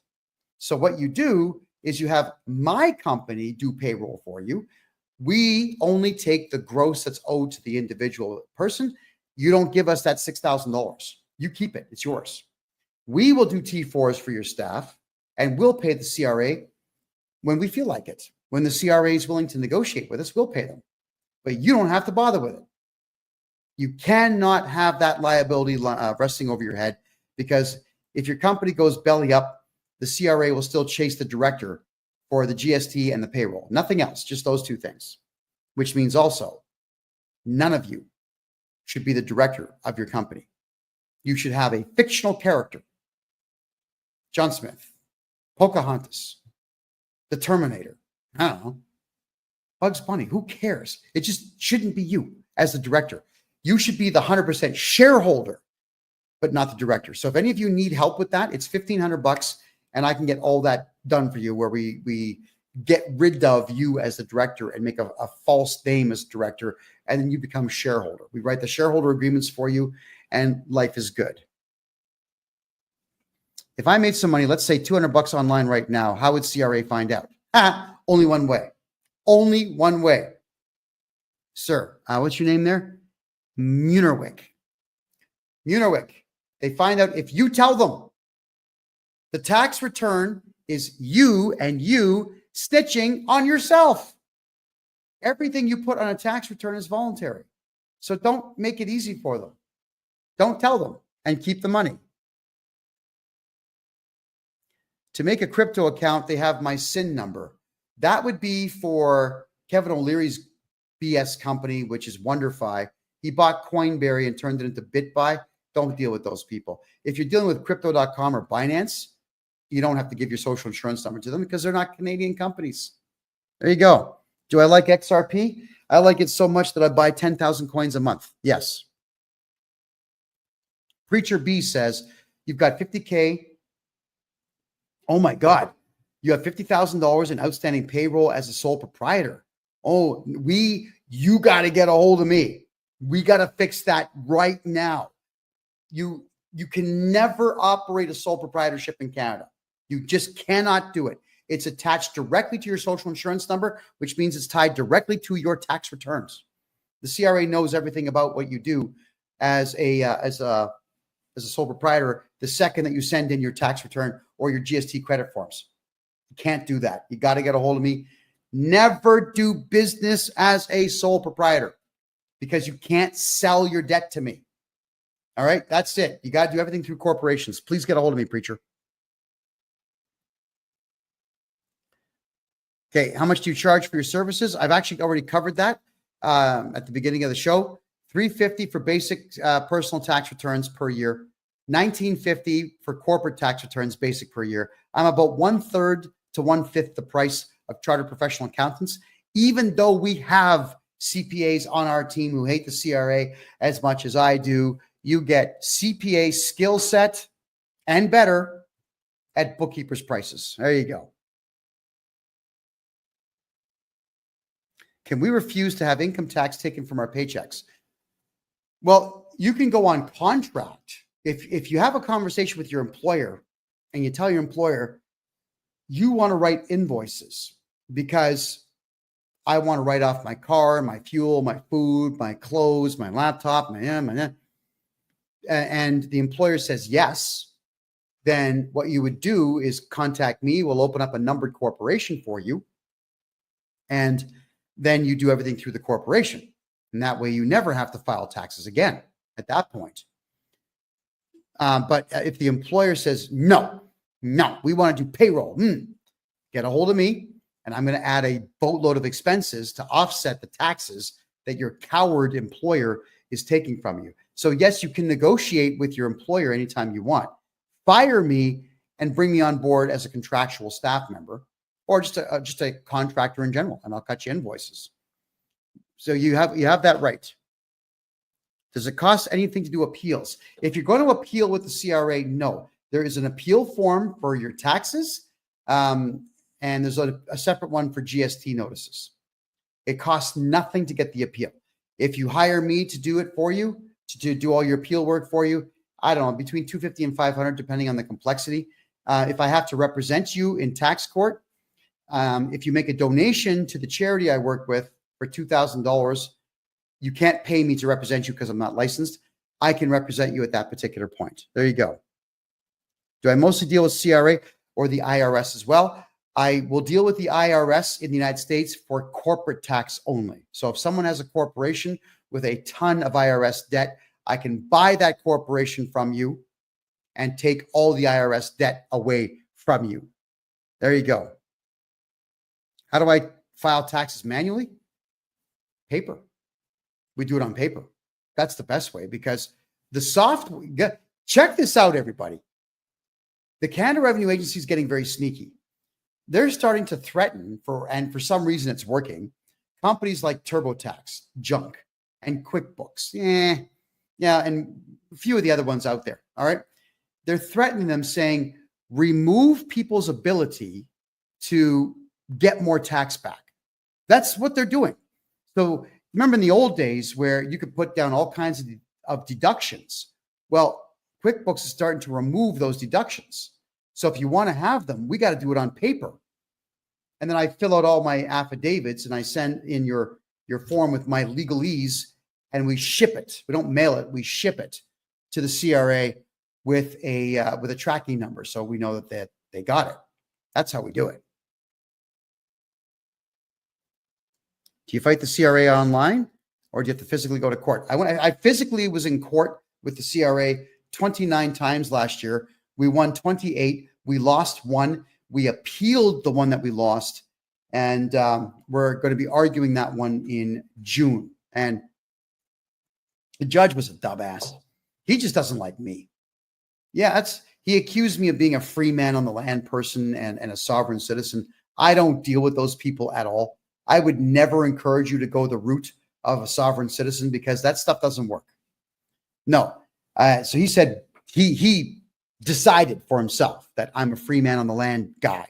Speaker 1: So what you do is you have my company do payroll for you. We only take the gross that's owed to the individual person. You don't give us that $6,000. You keep it. It's yours. We will do T4s for your staff, and we'll pay the CRA when we feel like it. When the CRA is willing to negotiate with us, we'll pay them. But you don't have to bother with it. You cannot have that liability resting over your head, because if your company goes belly up, the CRA will still chase the director for the GST and the payroll. Nothing else, just those two things, which means also none of you should be the director of your company. You should have a fictional character. John Smith, Pocahontas, the Terminator, I don't know, Bugs Bunny, who cares? It just shouldn't be you as the director. You should be the 100% shareholder, but not the director. So if any of you need help with that, it's $1,500 and I can get all that done for you, where we get rid of you as the director and make a false name as director, and then you become shareholder. We write the shareholder agreements for you, and life is good. If I made some money, let's say $200 online right now, how would CRA find out? Only one way. Only one way. Sir, what's your name there? Munarwick. Munarwick. They find out if you tell them. The tax return is you and you snitching on yourself. Everything you put on a tax return is voluntary. So don't make it easy for them. Don't tell them and keep the money. To make a crypto account, they have my SIN number. That would be for Kevin O'Leary's BS company, which is WonderFi. He bought Coinberry and turned it into BitBuy. Don't deal with those people. If you're dealing with crypto.com or Binance, you don't have to give your social insurance number to them because they're not Canadian companies. There you go. Do I like XRP? I like it so much that I buy 10,000 coins a month. Yes. Preacher B says, you've got 50K. Oh my God. You have $50,000 in outstanding payroll as a sole proprietor. Oh, you got to get a hold of me. We got to fix that right now. You can never operate a sole proprietorship in Canada. You just cannot do it. It's attached directly to your social insurance number, which means it's tied directly to your tax returns. The CRA knows everything about what you do as a sole proprietor the second that you send in your tax return or your GST credit forms. You can't do that. You got to get a hold of me. Never do business as a sole proprietor because you can't sell your debt to me. All right, that's it. You got to do everything through corporations. Please get a hold of me, preacher. Okay, how much do you charge for your services? I've actually already covered that at the beginning of the show. $350 for basic personal tax returns per year, $19.50 for corporate tax returns basic per year. I'm about 1/3 to 1/5 the price of chartered professional accountants, even though we have CPAs on our team who hate the CRA as much as I do. You get CPA skill set and better at bookkeepers' prices. There you go. Can we refuse to have income tax taken from our paychecks? Well, you can go on contract. If you have a conversation with your employer and you tell your employer, you want to write invoices because I want to write off my car, my fuel, my food, my clothes, my laptop, and the employer says yes, then what you would do is contact me. We'll open up a numbered corporation for you. And then you do everything through the corporation. And that way you never have to file taxes again at that point. But if the employer says, no, we want to do payroll, get a hold of me and I'm going to add a boatload of expenses to offset the taxes that your coward employer is taking from you. So yes, you can negotiate with your employer anytime you want. Fire me and bring me on board as a contractual staff member or just a contractor in general, and I'll cut you invoices. So you have that right. Does it cost anything to do appeals? If you're going to appeal with the CRA, no. There is an appeal form for your taxes, and there's a separate one for GST notices. It costs nothing to get the appeal. If you hire me to do it for you, to do all your appeal work for you, I don't know, between $250 and $500, depending on the complexity. If I have to represent you in tax court, if you make a donation to the charity I work with for $2,000, you can't pay me to represent you because I'm not licensed. I can represent you at that particular point. There you go. Do I mostly deal with CRA or the IRS as well? I will deal with the IRS in the United States for corporate tax only. So if someone has a corporation with a ton of IRS debt, I can buy that corporation from you and take all the IRS debt away from you. There you go. How do I file taxes manually? Paper. We do it on paper. That's the best way because the software, check this out, everybody. The Canada Revenue Agency is getting very sneaky. They're starting to threaten, and for some reason it's working, companies like TurboTax, Junk, and QuickBooks. Yeah, and a few of the other ones out there, all right? They're threatening them saying, remove people's ability to get more tax back. That's what they're doing. So remember in the old days where you could put down all kinds of deductions? Well, QuickBooks is starting to remove those deductions. So if you want to have them, we got to do it on paper. And then I fill out all my affidavits and I send in your form with my legalese and we ship it. We don't mail it. We ship it to the CRA with a tracking number. So we know that they got it. That's how we do it. Do you fight the CRA online or do you have to physically go to court? I physically was in court with the CRA 29 times last year. We won 28. We lost 1. We appealed the one that we lost. And we're going to be arguing that one in June. And the judge was a dumbass. He just doesn't like me. Yeah, he accused me of being a free man on the land person and a sovereign citizen. I don't deal with those people at all. I would never encourage you to go the route of a sovereign citizen because that stuff doesn't work. No. So he said he decided for himself that I'm a free man on the land guy.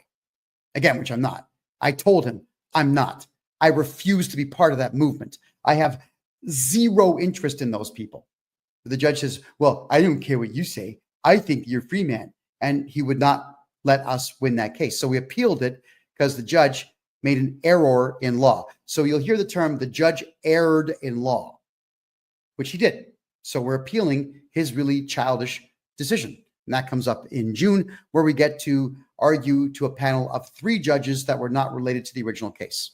Speaker 1: Again, which I'm not. I told him I'm not. I refuse to be part of that movement. I have zero interest in those people. The judge says, well, I don't care what you say. I think you're a free man. And he would not let us win that case. So we appealed it because the judge made an error in law. So you'll hear the term, the judge erred in law, which he did. So we're appealing his really childish decision. And that comes up in June, where we get to argue to a panel of 3 judges that were not related to the original case.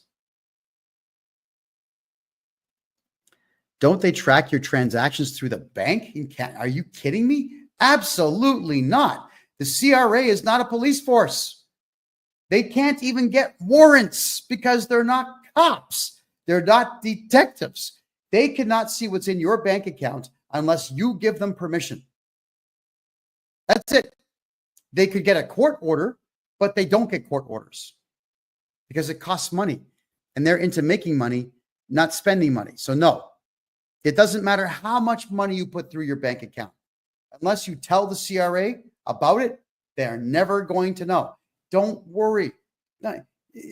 Speaker 1: Don't they track your transactions through the bank? Are you kidding me? Absolutely not. The CRA is not a police force. They can't even get warrants because they're not cops. They're not detectives. They cannot see what's in your bank account unless you give them permission. That's it. They could get a court order, but they don't get court orders because it costs money and they're into making money, not spending money. So no, it doesn't matter how much money you put through your bank account. Unless you tell the CRA about it, they're never going to know. Don't worry.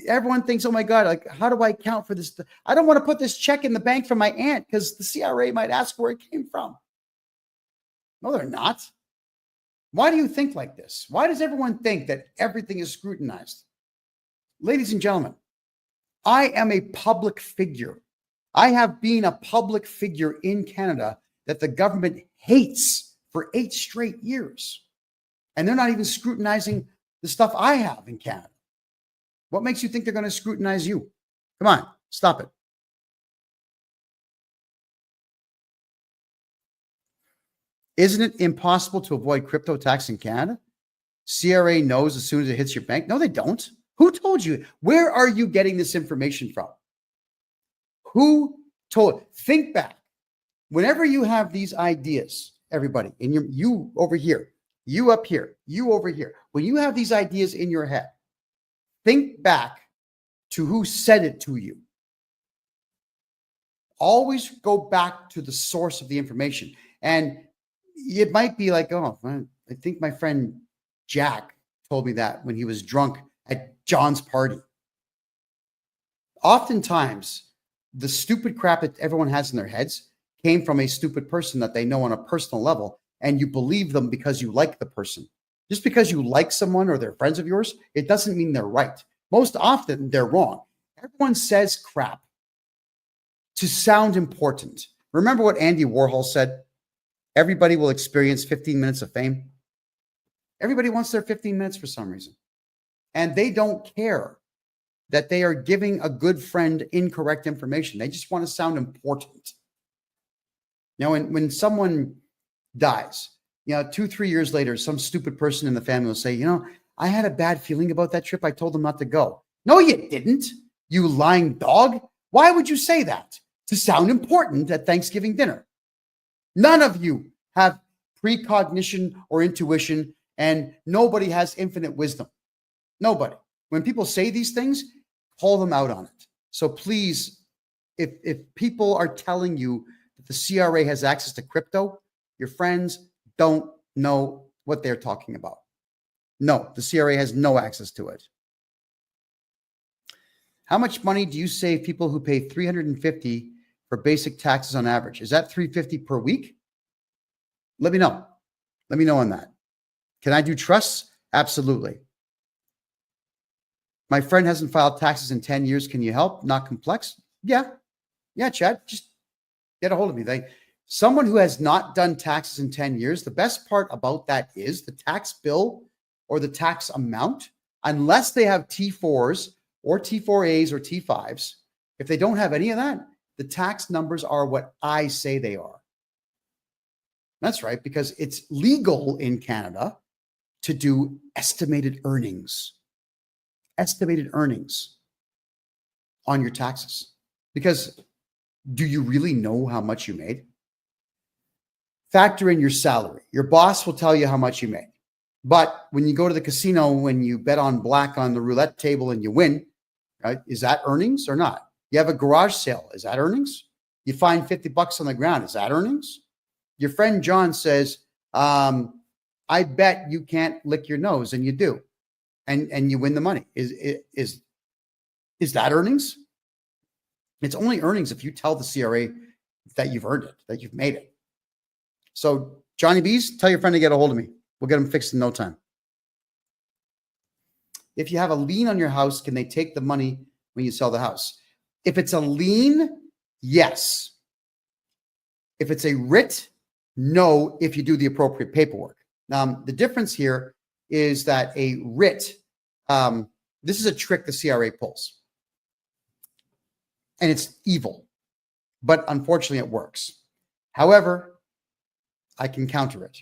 Speaker 1: Everyone thinks, oh my God, like, how do I account for this? I don't want to put this check in the bank for my aunt because the CRA might ask where it came from. No, they're not. Why do you think like this? Why does everyone think that everything is scrutinized? Ladies and gentlemen, I am a public figure. I have been a public figure in Canada that the government hates for 8 straight years. And they're not even scrutinizing the stuff I have in Canada. What makes you think they're going to scrutinize you? Come on, stop it. Isn't it impossible to avoid crypto tax in Canada? CRA knows as soon as it hits your bank. No, they don't. Who told you? Where are you getting this information from? Who told? Think back. Whenever you have these ideas, everybody, and you over here, you up here, you over here, when you have these ideas in your head, think back to who said it to you. Always go back to the source of the information. And it might be like, oh, I think my friend Jack told me that when he was drunk at John's party. Oftentimes, the stupid crap that everyone has in their heads came from a stupid person that they know on a personal level, and you believe them because you like the person. Just because you like someone or they're friends of yours, it doesn't mean they're right. Most often, they're wrong. Everyone says crap to sound important. Remember what Andy Warhol said? Everybody will experience 15 minutes of fame. Everybody wants their 15 minutes for some reason. And they don't care that they are giving a good friend incorrect information. They just want to sound important. Now, when someone dies, 2-3 years later, some stupid person in the family will say, I had a bad feeling about that trip. I told them not to go. No, you didn't, you lying dog. Why would you say that? To sound important at Thanksgiving dinner. None of you have precognition or intuition, and nobody has infinite wisdom. Nobody. When people say these things, call them out on it. So please, if people are telling you that the CRA has access to crypto, your friends don't know what they're talking about. No, the CRA has no access to it. How much money do you save people who pay $350 for basic taxes on average? Is that $350 per week? Let me know. Let me know on that. Can I do trusts? Absolutely. My friend hasn't filed taxes in 10 years. Can you help? Not complex? Yeah, Chad. Just get a hold of me. Someone who has not done taxes in 10 years, the best part about that is the tax bill or the tax amount, unless they have T4s or T4As or T5s, if they don't have any of that, the tax numbers are what I say they are. That's right, because it's legal in Canada to do estimated earnings on your taxes. Because do you really know how much you made? factor in your salary. Your boss will tell you how much you make. But when you go to the casino, when you bet on black on the roulette table and you win, right, is that earnings or not? You have a garage sale. Is that earnings? You find 50 bucks on the ground. Is that earnings? Your friend John says, I bet you can't lick your nose, and you do. And you win the money. Is that earnings? It's only earnings if you tell the CRA that you've earned it, that you've made it. So Johnny B's, tell your friend to get a hold of me. We'll get them fixed in no time. If you have a lien on your house, can they take the money when you sell the house? If it's a lien, yes. If it's a writ, no, if you do the appropriate paperwork. The difference here is that a writ, this is a trick the CRA pulls. And it's evil, but unfortunately it works. However, I can counter it.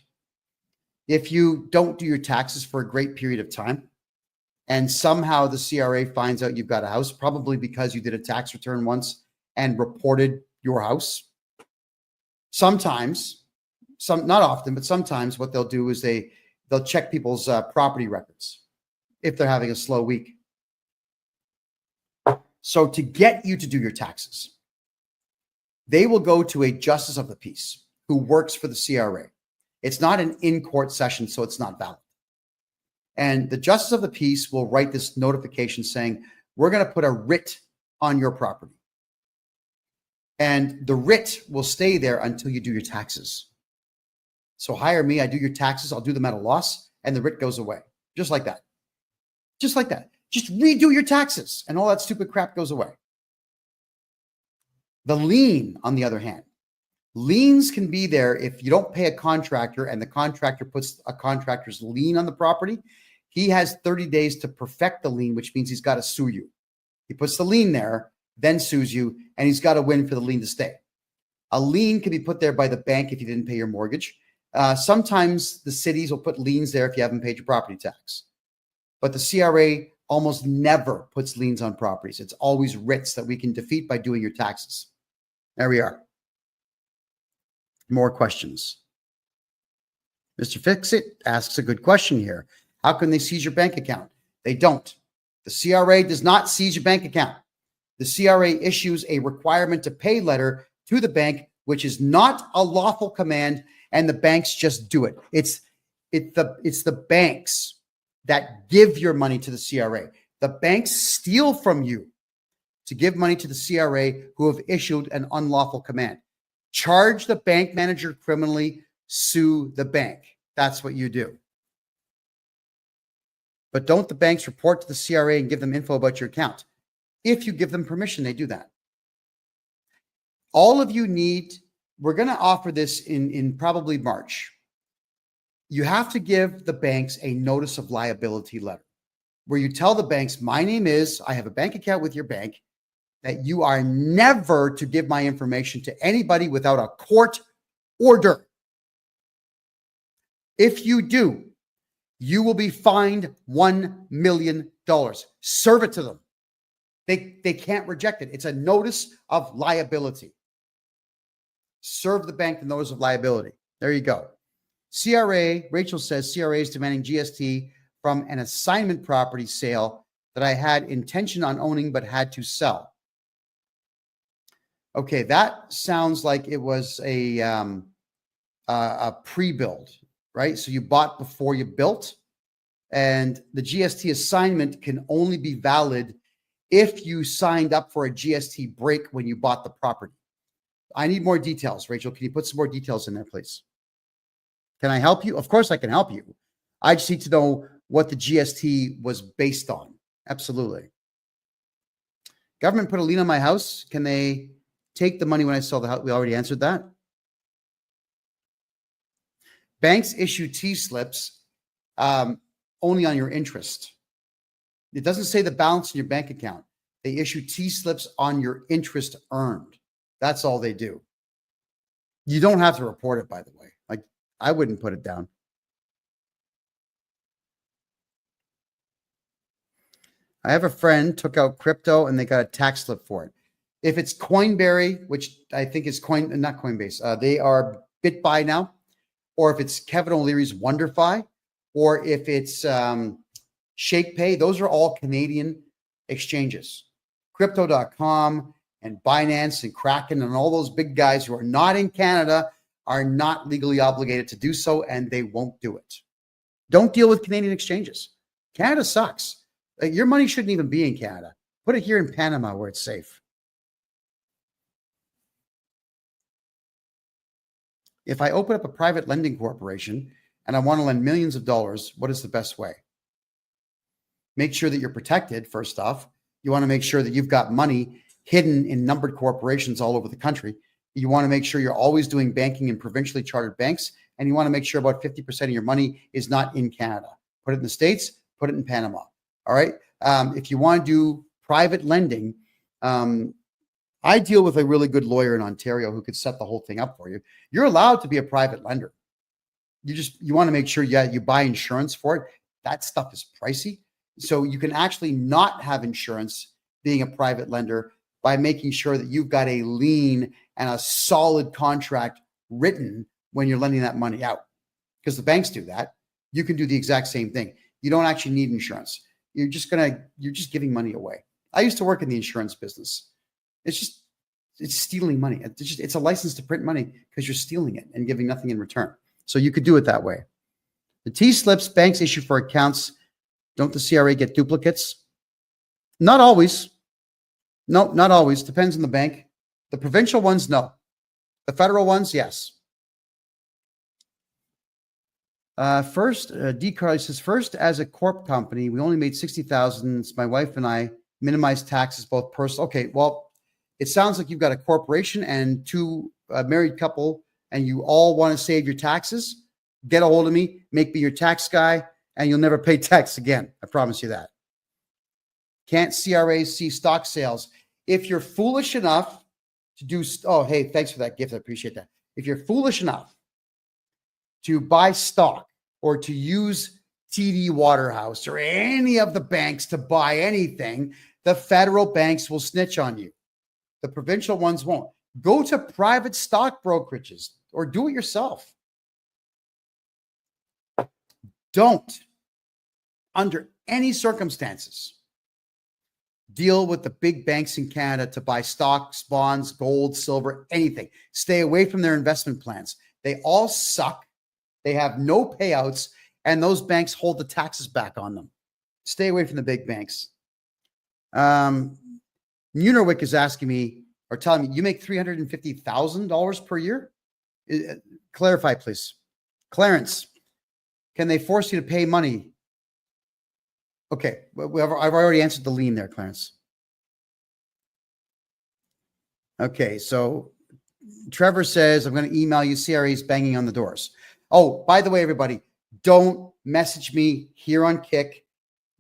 Speaker 1: If you don't do your taxes for a great period of time, and somehow the CRA finds out you've got a house, probably because you did a tax return once and reported your house, sometimes, not often, but sometimes what they'll do is they'll check people's property records if they're having a slow week. So to get you to do your taxes, they will go to a justice of the peace who works for the CRA. It's not an in-court session, so it's not valid. And the justice of the peace will write this notification saying, we're going to put a writ on your property. And the writ will stay there until you do your taxes. So hire me, I do your taxes, I'll do them at a loss, and the writ goes away. Just like that. Just like that. Just redo your taxes, and all that stupid crap goes away. The lien, on the other hand, liens can be there if you don't pay a contractor and the contractor puts a contractor's lien on the property. He has 30 days to perfect the lien, which means he's got to sue you. He puts the lien there, then sues you, and he's got to win for the lien to stay. A lien can be put there by the bank if you didn't pay your mortgage. Sometimes the cities will put liens there if you haven't paid your property tax. But the CRA almost never puts liens on properties. It's always writs that we can defeat by doing your taxes. There we are. More questions. Mr. Fixit asks a good question here. How can they seize your bank account? They don't. The CRA does not seize your bank account. The CRA issues a requirement to pay letter to the bank, which is not a lawful command, and the banks just do it. It's the banks that give your money to the CRA. The banks steal from you to give money to the CRA who have issued an unlawful command. Charge the bank manager criminally, sue the bank. That's what you do. But don't the banks report to the CRA and give them info about your account? If you give them permission, they do that. All of you need, we're going to offer this in probably March. You have to give the banks a notice of liability letter where you tell the banks, my name is, I have a bank account with your bank, that you are never to give my information to anybody without a court order. If you do, you will be fined $1 million. Serve it to them. They can't reject it. It's a notice of liability. Serve the bank the notice of liability. There you go. CRA, Rachel says, CRA is demanding GST from an assignment property sale that I had intention on owning but had to sell. Okay, that sounds like it was a pre-build, right? So you bought before you built, and the GST assignment can only be valid if you signed up for a GST break when you bought the property. I need more details. Rachel, can you put some more details in there, please? Can I help you? Of course I can help you. I just need to know what the GST was based on. Absolutely. Government put a lien on my house. Can they take the money when I sell the house? We already answered that. Banks issue T-slips only on your interest. It doesn't say the balance in your bank account. They issue T-slips on your interest earned. That's all they do. You don't have to report it, by the way. Like, I wouldn't put it down. I have a friend took out crypto and they got a tax slip for it. If it's Coinberry, which I think is not Coinbase, they are BitBuy now. or if it's Kevin O'Leary's WonderFi, or if it's ShakePay, those are all Canadian exchanges. Crypto.com and Binance and Kraken and all those big guys who are not in Canada are not legally obligated to do so, and they won't do it. Don't deal with Canadian exchanges. Canada sucks. Your money shouldn't even be in Canada. Put it here in Panama where it's safe. If I open up a private lending corporation and I want to lend millions of dollars, what is the best way? Make sure that you're protected, first off. You want to make sure that you've got money hidden in numbered corporations all over the country. You want to make sure you're always doing banking in provincially chartered banks, and you want to make sure about 50% of your money is not in Canada. Put it in the States, put it in Panama. All right. If you want to do private lending, I deal with a really good lawyer in Ontario who could set the whole thing up for you. You're allowed to be a private lender. You want to make sure you buy insurance for it. That stuff is pricey. So you can actually not have insurance being a private lender by making sure that you've got a lien and a solid contract written when you're lending that money out. Because the banks do that. You can do the exact same thing. You don't actually need insurance. You're just giving money away. I used to work in the insurance business. It's stealing money. It's a license to print money because you're stealing it and giving nothing in return. So you could do it that way. The T-slips banks issue for accounts. Don't the CRA get duplicates? Not always. No, not always. Depends on the bank. The provincial ones, no. The federal ones, yes. First, D. Carly says, first, as a corp company, we only made 60,000. My wife and I minimized taxes, both personal. Okay, well, it sounds like you've got a corporation and two married couple, and you all want to save your taxes. Get a hold of me, make me your tax guy, and you'll never pay tax again. I promise you that. Can't CRAs see stock sales? If you're foolish enough to do, oh, hey, thanks for that gift. I appreciate that. If you're foolish enough to buy stock or to use TD Waterhouse or any of the banks to buy anything, the federal banks will snitch on you. The provincial ones won't. Go to private stock brokerages or do it yourself. Don't, under any circumstances, deal with the big banks in Canada to buy stocks, bonds, gold, silver, anything. Stay away from their investment plans. They all suck. They have no payouts, and those banks hold the taxes back on them. Stay away from the big banks. Munirwick is asking me or telling me, you make $350,000 per year? Clarify, please. Clarence, can they force you to pay money? Okay, I've already answered the lien there, Clarence. Okay, so Trevor says, I'm going to email you. CRA's banging on the doors. Oh, by the way, everybody, don't message me here on Kick.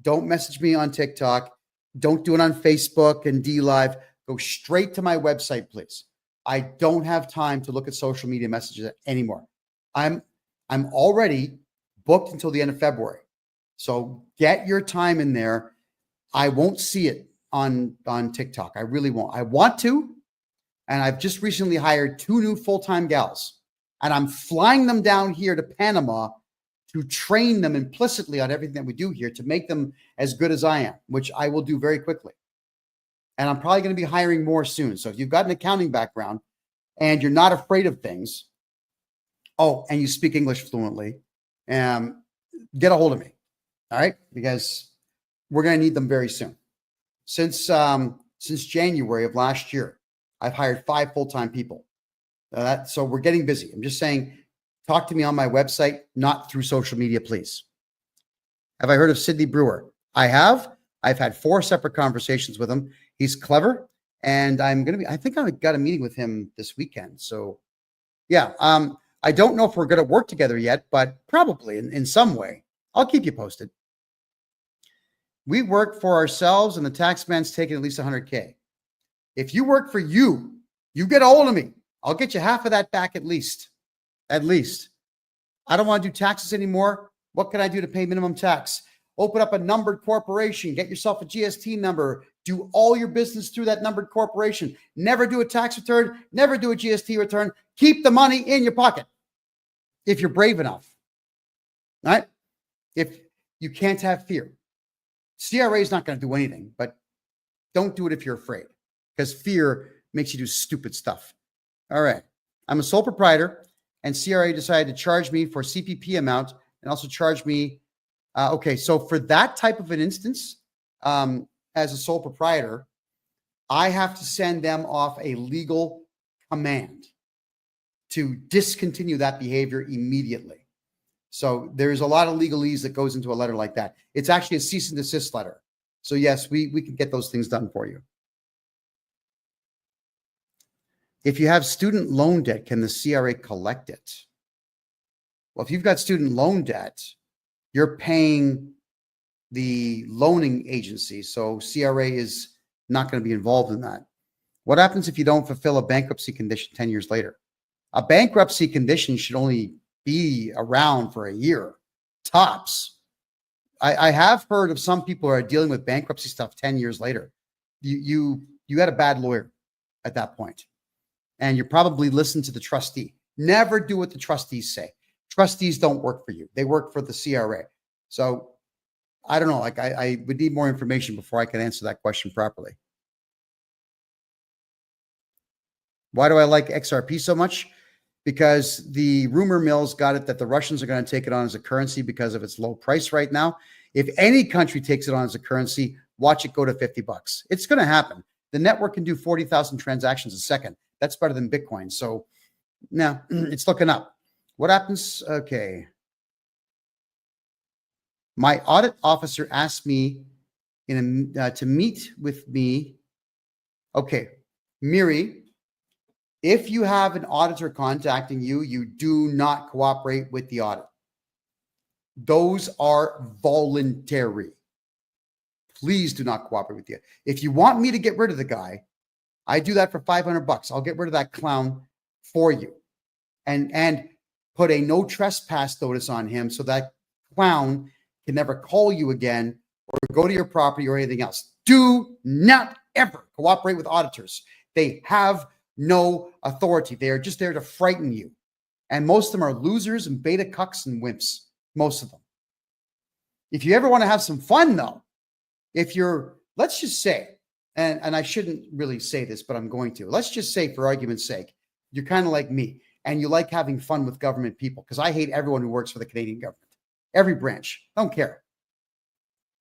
Speaker 1: Don't message me on TikTok. Don't do it on Facebook and DLive. Go straight to my website, please. I don't have time to look at social media messages anymore. I'm already booked until the end of February. So get your time in there. I won't see it on TikTok. I really won't. I want to. And I've just recently hired 2 new full-time gals. And I'm flying them down here to Panama to train them implicitly on everything that we do here to make them as good as I am, which I will do very quickly. And I'm probably going to be hiring more soon. So if you've got an accounting background and you're not afraid of things, and you speak English fluently, get a hold of me. All right, because we're going to need them very soon. Since January of last year, I've hired 5 full-time people. So we're getting busy. I'm just saying, talk to me on my website, not through social media, please. Have I heard of Sidney Brewer? I have. I've had 4 separate conversations with him. He's clever, and I think I've got a meeting with him this weekend. So, yeah, I don't know if we're going to work together yet, but probably in some way. I'll keep you posted. We work for ourselves, and the tax man's taking at least $100K. If you work for you get a hold of me. I'll get you half of that back at least. At least. I don't want to do taxes anymore. What can I do to pay minimum tax? Open up a numbered corporation. Get yourself a GST number. Do all your business through that numbered corporation. Never do a tax return. Never do a GST return. Keep the money in your pocket. if you're brave enough, right? If you can't have fear. CRA is not going to do anything, but don't do it if you're afraid, because fear makes you do stupid stuff. All right. I'm a sole proprietor, and CRA decided to charge me for CPP amount and also charge me. Okay. So for that type of an instance, as a sole proprietor, I have to send them off a legal command to discontinue that behavior immediately. So there's a lot of legalese that goes into a letter like that. It's actually a cease and desist letter. So yes, we can get those things done for you. If you have student loan debt, can the CRA collect it? Well, if you've got student loan debt, you're paying the loaning agency. So CRA is not going to be involved in that. What happens if you don't fulfill a bankruptcy condition 10 years later? A bankruptcy condition should only be around for a year, tops. I have heard of some people who are dealing with bankruptcy stuff 10 years later. You had a bad lawyer at that point, and you probably listened to the trustee. Never do what the trustees say. Trustees don't work for you. They work for the CRA. So I don't know. Like I would need more information before I can answer that question properly. Why do I like XRP so much? Because the rumor mills got it that the Russians are going to take it on as a currency because of its low price right now. If any country takes it on as a currency, watch it go to $50. It's going to happen. The network can do 40,000 transactions a second. That's better than Bitcoin. So now it's looking up. What happens? Okay. My audit officer asked me to meet with me. Okay. Miri, if you have an auditor contacting you, you do not cooperate with the audit. Those are voluntary. Please do not cooperate with you. If you want me to get rid of the guy, I do that for $500. I'll get rid of that clown for you and put a no trespass notice on him so that clown can never call you again or go to your property or anything else. Do not ever cooperate with auditors. They have no authority. They are just there to frighten you. And most of them are losers and beta cucks and wimps. Most of them. If you ever want to have some fun, though, if you're, let's just say, and I shouldn't really say this, but I'm going to. Let's just say, for argument's sake, you're kind of like me and you like having fun with government people, because I hate everyone who works for the Canadian government. Every branch. Don't care.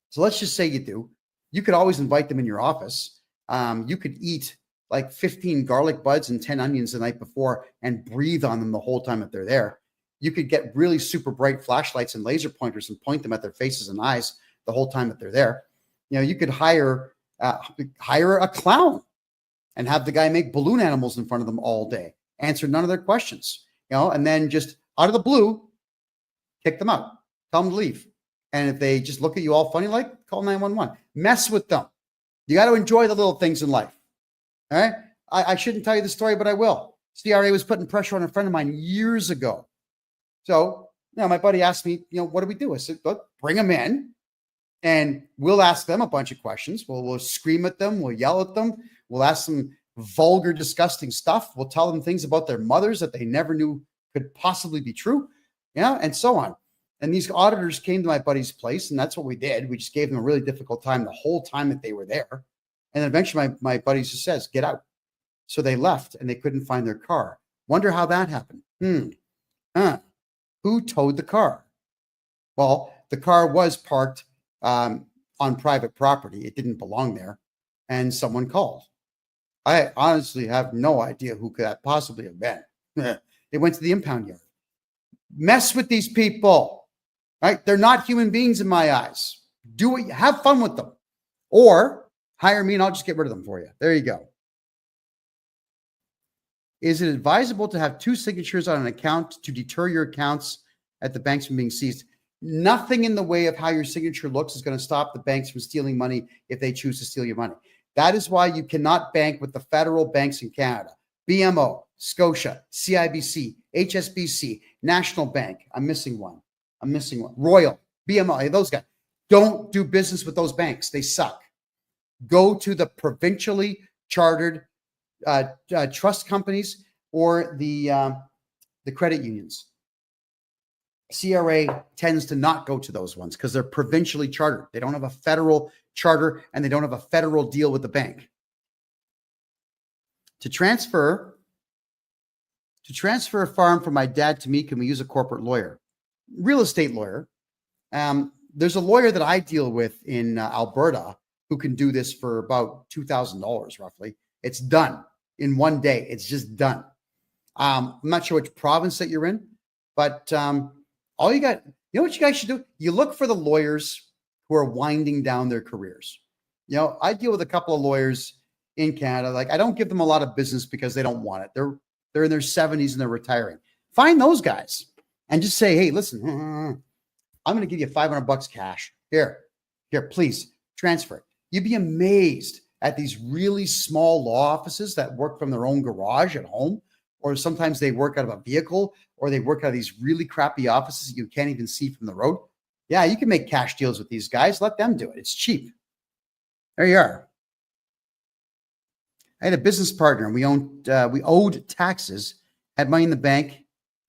Speaker 1: So let's just say you do. You could always invite them in your office. You could eat like 15 garlic buds and 10 onions the night before and breathe on them the whole time that they're there. You could get really super bright flashlights and laser pointers and point them at their faces and eyes the whole time that they're there. You know, you could hire a clown and have the guy make balloon animals in front of them all day, answer none of their questions, you know, and then just out of the blue, kick them out, tell them to leave. And if they just look at you all funny, like, call 911, mess with them. You got to enjoy the little things in life. All right. I shouldn't tell you the story, but I will. CRA was putting pressure on a friend of mine years ago. So, you know, my buddy asked me, you know, what do we do? I said, look, bring them in and we'll ask them a bunch of questions. We'll scream at them. We'll yell at them. We'll ask them vulgar, disgusting stuff. We'll tell them things about their mothers that they never knew could possibly be true, you know, and so on. And these auditors came to my buddy's place, and that's what we did. We just gave them a really difficult time the whole time that they were there. And then eventually my buddy just says, get out. So they left and they couldn't find their car. Wonder how that happened. Who towed the car? Well, the car was parked on private property. It didn't belong there. And someone called. I honestly have no idea who could that possibly have been. They went to the impound yard. Mess with these people, right? They're not human beings in my eyes. Do it. Have fun with them. Or hire me and I'll just get rid of them for you. There you go. Is it advisable to have two signatures on an account to deter your accounts at the banks from being seized? Nothing in the way of how your signature looks is going to stop the banks from stealing money if they choose to steal your money. That is why you cannot bank with the federal banks in Canada. BMO, Scotia, CIBC, HSBC, National Bank. I'm missing one. Royal, BMO, those guys. Don't do business with those banks. They suck. Go to the provincially chartered trust companies or the credit unions. CRA tends to not go to those ones because they're provincially chartered. They don't have a federal charter and they don't have a federal deal with the bank. To transfer a farm from my dad to me, can we use a corporate lawyer? Real estate lawyer. There's a lawyer that I deal with in Alberta who can do this for about $2,000 roughly. It's done in one day. It's just done. I'm not sure which province that you're in, but all you got, you know what you guys should do? You look for the lawyers who are winding down their careers. You know, I deal with a couple of lawyers in Canada. Like, I don't give them a lot of business because they don't want it. They're in their 70s and they're retiring. Find those guys and just say, hey, listen, I'm going to give you $500 cash. Here, please transfer it. You'd be amazed at these really small law offices that work from their own garage at home, or sometimes they work out of a vehicle, or they work out of these really crappy offices that you can't even see from the road. Yeah, you can make cash deals with these guys. Let them do it. It's cheap. There you are. I had a business partner and we owed taxes, had money in the bank,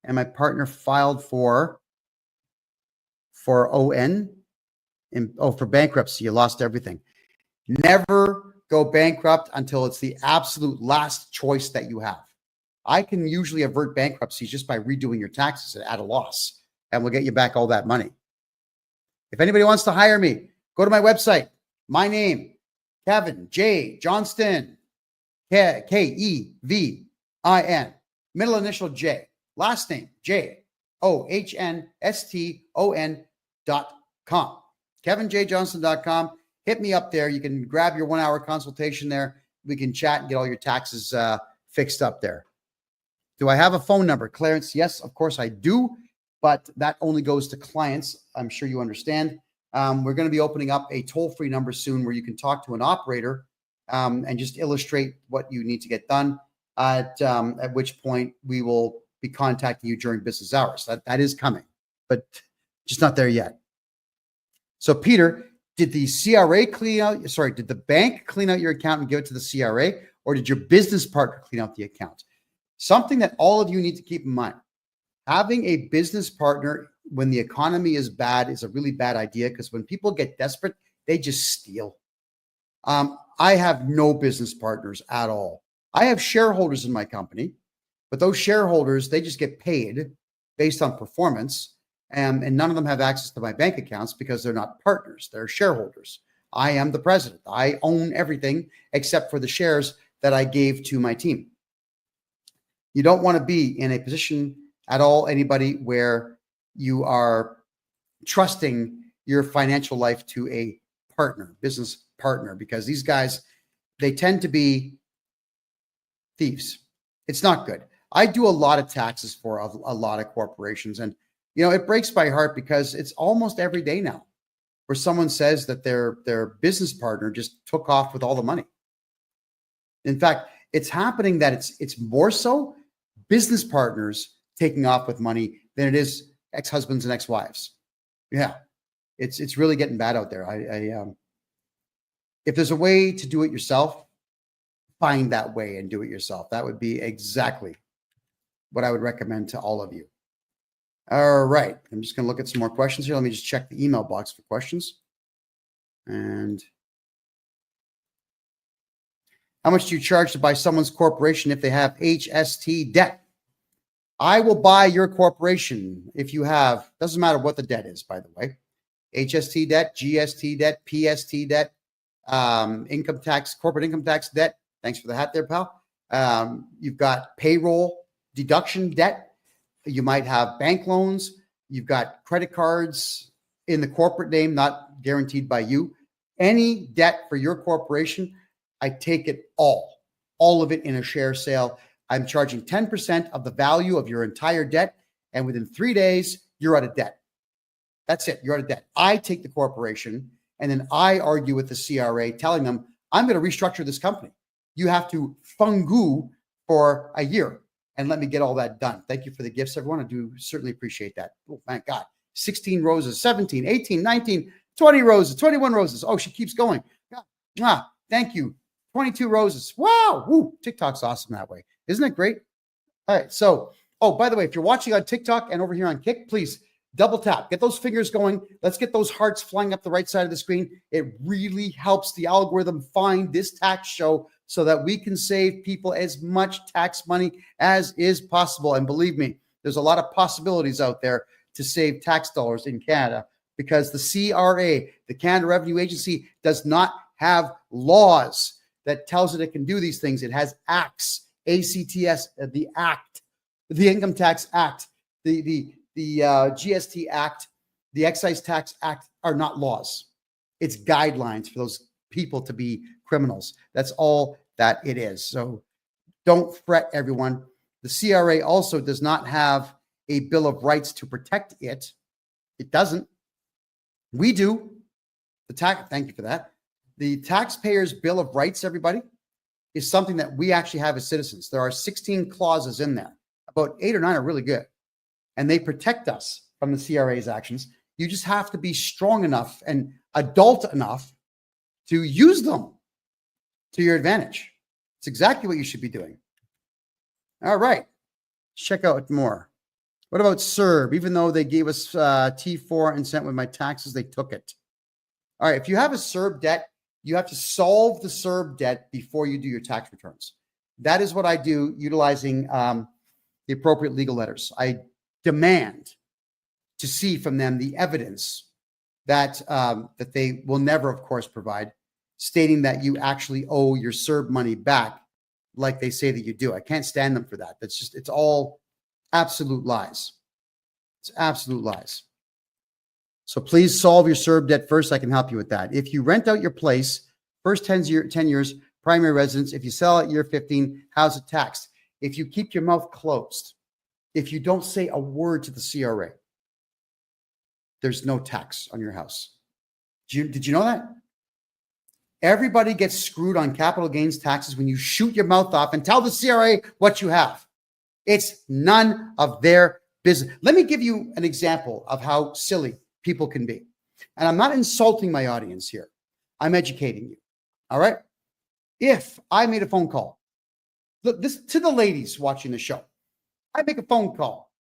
Speaker 1: and my partner filed for ON for bankruptcy. You lost everything. Never go bankrupt until it's the absolute last choice that you have. I can usually avert bankruptcy just by redoing your taxes at a loss, and we'll get you back all that money. If anybody wants to hire me, go to my website. My name, KevinJJohnston, KEVIN, middle initial J, last name JOHNSTON.com. KevinJJohnston.com. Hit me up there. You can grab your 1-hour consultation there. We can chat and get all your taxes fixed up there. Do I have a phone number, Clarence? Yes, of course I do, but that only goes to clients. I'm sure you understand. We're going to be opening up a toll-free number soon where you can talk to an operator and just illustrate what you need to get done, at which point we will be contacting you during business hours. That is coming, but just not there yet. So, Peter, did the CRA did the bank clean out your account and give it to the CRA, or did your business partner clean out the account? Something that all of you need to keep in mind. Having a business partner when the economy is bad is a really bad idea, because when people get desperate, they just steal. I have no business partners at all. I have shareholders in my company, but those shareholders, they just get paid based on performance, and none of them have access to my bank accounts because they're not partners. They're shareholders. I am the president. I own everything except for the shares that I gave to my team. You don't want to be in a position at all, anybody, where you are trusting your financial life to a partner, business partner, because these guys, they tend to be thieves. It's not good. I do a lot of taxes for a lot of corporations, and it breaks my heart because it's almost every day now where someone says that their business partner just took off with all the money. In fact, it's happening that it's more so business partners taking off with money than it is ex-husbands and ex-wives. Yeah, it's really getting bad out there. If there's a way to do it yourself, find that way and do it yourself. That would be exactly what I would recommend to all of you. All right, I'm just going to look at some more questions here. Let me just check the email box for questions. And how much do you charge to buy someone's corporation if they have HST debt? I will buy your corporation if you have, doesn't matter what the debt is, by the way, HST debt, GST debt, PST debt, income tax, corporate income tax debt. Thanks for the hat there, pal. You've got payroll deduction debt. You might have bank loans. You've got credit cards in the corporate name, not guaranteed by you. Any debt for your corporation, I take it all of it in a share sale. I'm charging 10% of the value of your entire debt, and within 3 days, you're out of debt. That's it. You're out of debt. I take the corporation, and then I argue with the CRA, telling them, I'm going to restructure this company. You have to fungu for a year and let me get all that done. Thank you for the gifts, everyone. I do certainly appreciate that. Oh, my God. 16 roses, 17, 18, 19, 20 roses, 21 roses. Oh, she keeps going. God, thank you. 22 roses. Wow. Woo, TikTok's awesome that way. Isn't it great? All right. So, by the way, if you're watching on TikTok and over here on Kick, please double tap, get those fingers going. Let's get those hearts flying up the right side of the screen. It really helps the algorithm find this tax show so that we can save people as much tax money as is possible. And believe me, there's a lot of possibilities out there to save tax dollars in Canada because the CRA, the Canada Revenue Agency, does not have laws that tells it can do these things. It has acts, ACTS, the Act, the Income Tax Act, the GST Act, the Excise Tax Act are not laws. It's guidelines for those people to be criminals. That's all that it is. So don't fret, everyone. The CRA also does not have a Bill of Rights to protect it. It doesn't. We do. Thank you for that. The Taxpayers' Bill of Rights, everybody, is something that we actually have as citizens. There are 16 clauses in there. About 8 or 9 are really good. And they protect us from the CRA's actions. You just have to be strong enough and adult enough to use them to your advantage. It's exactly what you should be doing. All right. Let's check out more. What about CERB? Even though they gave us T4 and sent with my taxes, they took it. All right. If you have a CERB debt, you have to solve the CERB debt before you do your tax returns. That is what I do utilizing the appropriate legal letters. I demand to see from them the evidence that that they will never, of course, provide, stating that you actually owe your CERB money back like they say that you do. I can't stand them for that. It's all absolute lies. It's absolute lies. So please solve your CERB debt first. I can help you with that. If you rent out your place, first 10 years, primary residence. If you sell at year 15, how's it taxed? If you keep your mouth closed, if you don't say a word to the CRA, there's no tax on your house. Did you know that? Everybody gets screwed on capital gains taxes when you shoot your mouth off and tell the CRA what you have. It's none of their business. Let me give you an example of how silly people can be. And I'm not insulting my audience here. I'm educating you. All right? If I made a phone call, look, this to the ladies watching the show, I make a phone call.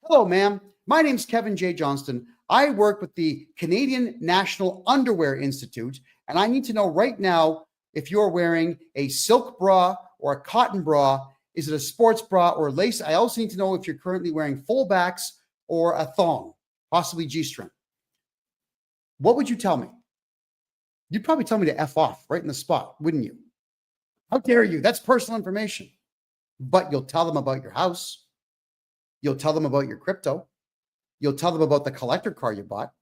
Speaker 1: Hello, ma'am. My name's KevinJJohnston. I work with the Canadian National Underwear Institute, and I need to know right now if you're wearing a silk bra or a cotton bra. Is it a sports bra or lace? I also need to know if you're currently wearing full backs or a thong, possibly G-string. What would you tell me? You'd probably tell me to F off right in the spot, wouldn't you? How dare you? That's personal information. But you'll tell them about your house. You'll tell them about your crypto. You'll tell them about the collector car you bought.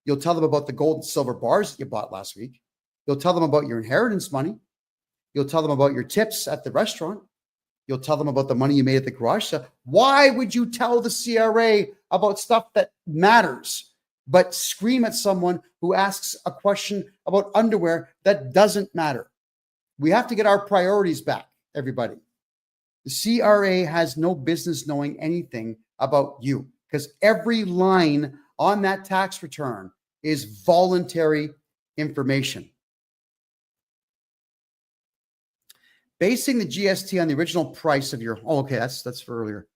Speaker 1: You'll tell them about the gold and silver bars that you bought last week. You'll tell them about your inheritance money. You'll tell them about your tips at the restaurant. You'll tell them about the money you made at the garage sale. Why would you tell the CRA about stuff that matters, but scream at someone who asks a question about underwear that doesn't matter? We have to get our priorities back, everybody. The CRA has no business knowing anything about you because every line on that tax return is voluntary information. Basing the GST on the original price of your, okay, that's for earlier.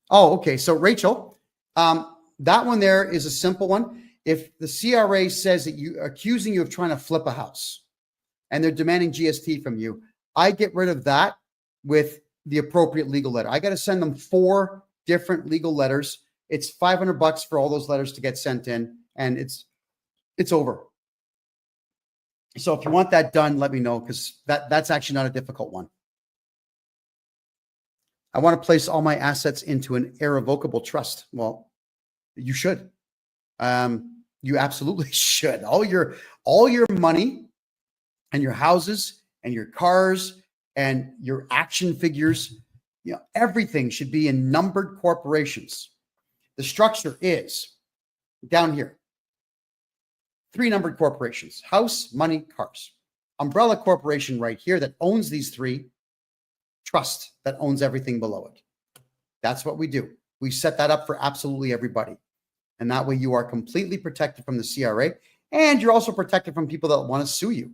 Speaker 1: Oh, okay. So Rachel, that one there is a simple one. If the CRA says that you accusing you of trying to flip a house and they're demanding GST from you, I get rid of that with the appropriate legal letter. I got to send them 4 different legal letters. It's $500 for all those letters to get sent in, and it's over. So if you want that done, let me know, because that's actually not a difficult one. I want to place all my assets into an irrevocable trust. Well, you should. You absolutely should. All your money and your houses and your cars and your action figures, everything should be in numbered corporations. The structure is down here. 3 numbered corporations: house, money, cars. Umbrella corporation right here that owns these 3. Trust that owns everything below it. That's what we do. We set that up for absolutely everybody. And that way you are completely protected from the CRA, and you're also protected from people that want to sue you.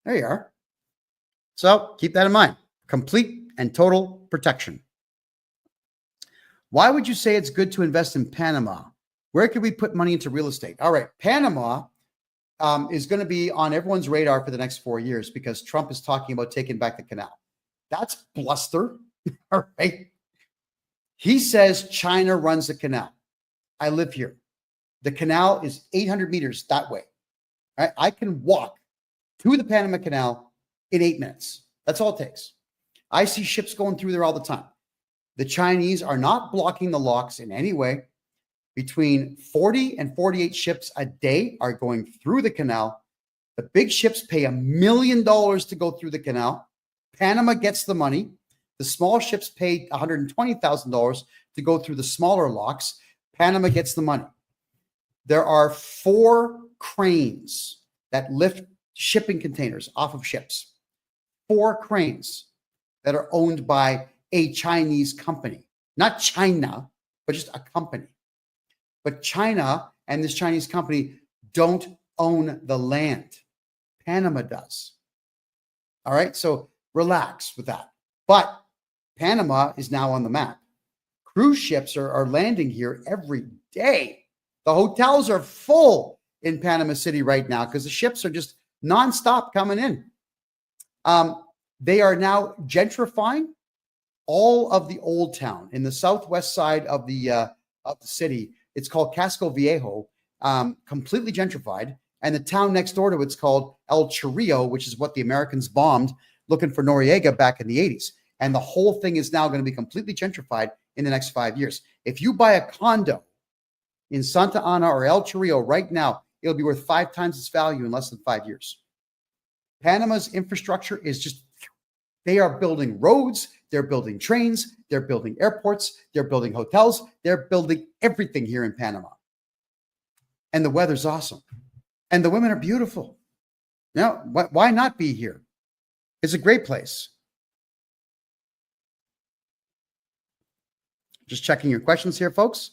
Speaker 1: There you are. So keep that in mind. Complete and total protection. Why would you say it's good to invest in Panama? Where could we put money into real estate? All right, Panama is going to be on everyone's radar for the next 4 years because Trump is talking about taking back the canal. That's bluster. All right. He says China runs the canal. I live here. The canal is 800 meters that way. All right? I can walk to the Panama Canal in 8 minutes. That's all it takes. I see ships going through there all the time. The Chinese are not blocking the locks in any way. Between 40 and 48 ships a day are going through the canal. The big ships pay $1 million to go through the canal. Panama gets the money. The small ships pay $120,000 to go through the smaller locks. Panama gets the money. There are 4 cranes that lift shipping containers off of ships. 4 cranes that are owned by a Chinese company. Not China, but just a company. But China and this Chinese company don't own the land. Panama does. All right, so relax with that. But Panama is now on the map. Cruise ships are landing here every day. The hotels are full in Panama City right now because the ships are just nonstop coming in. They are now gentrifying all of the old town in the southwest side of the city. It's called Casco Viejo, completely gentrified. And the town next door to it's called El Chorrillo, which is what the Americans bombed looking for Noriega back in the 80s. And the whole thing is now going to be completely gentrified in the next 5 years. If you buy a condo in Santa Ana or El Chorrillo right now, it'll be worth 5 times its value in less than 5 years. Panama's infrastructure is just, they are building roads, they're building trains, they're building airports, they're building hotels, they're building everything here in Panama. And the weather's awesome. And the women are beautiful. Now, why not be here? It's a great place. Just checking your questions here, folks.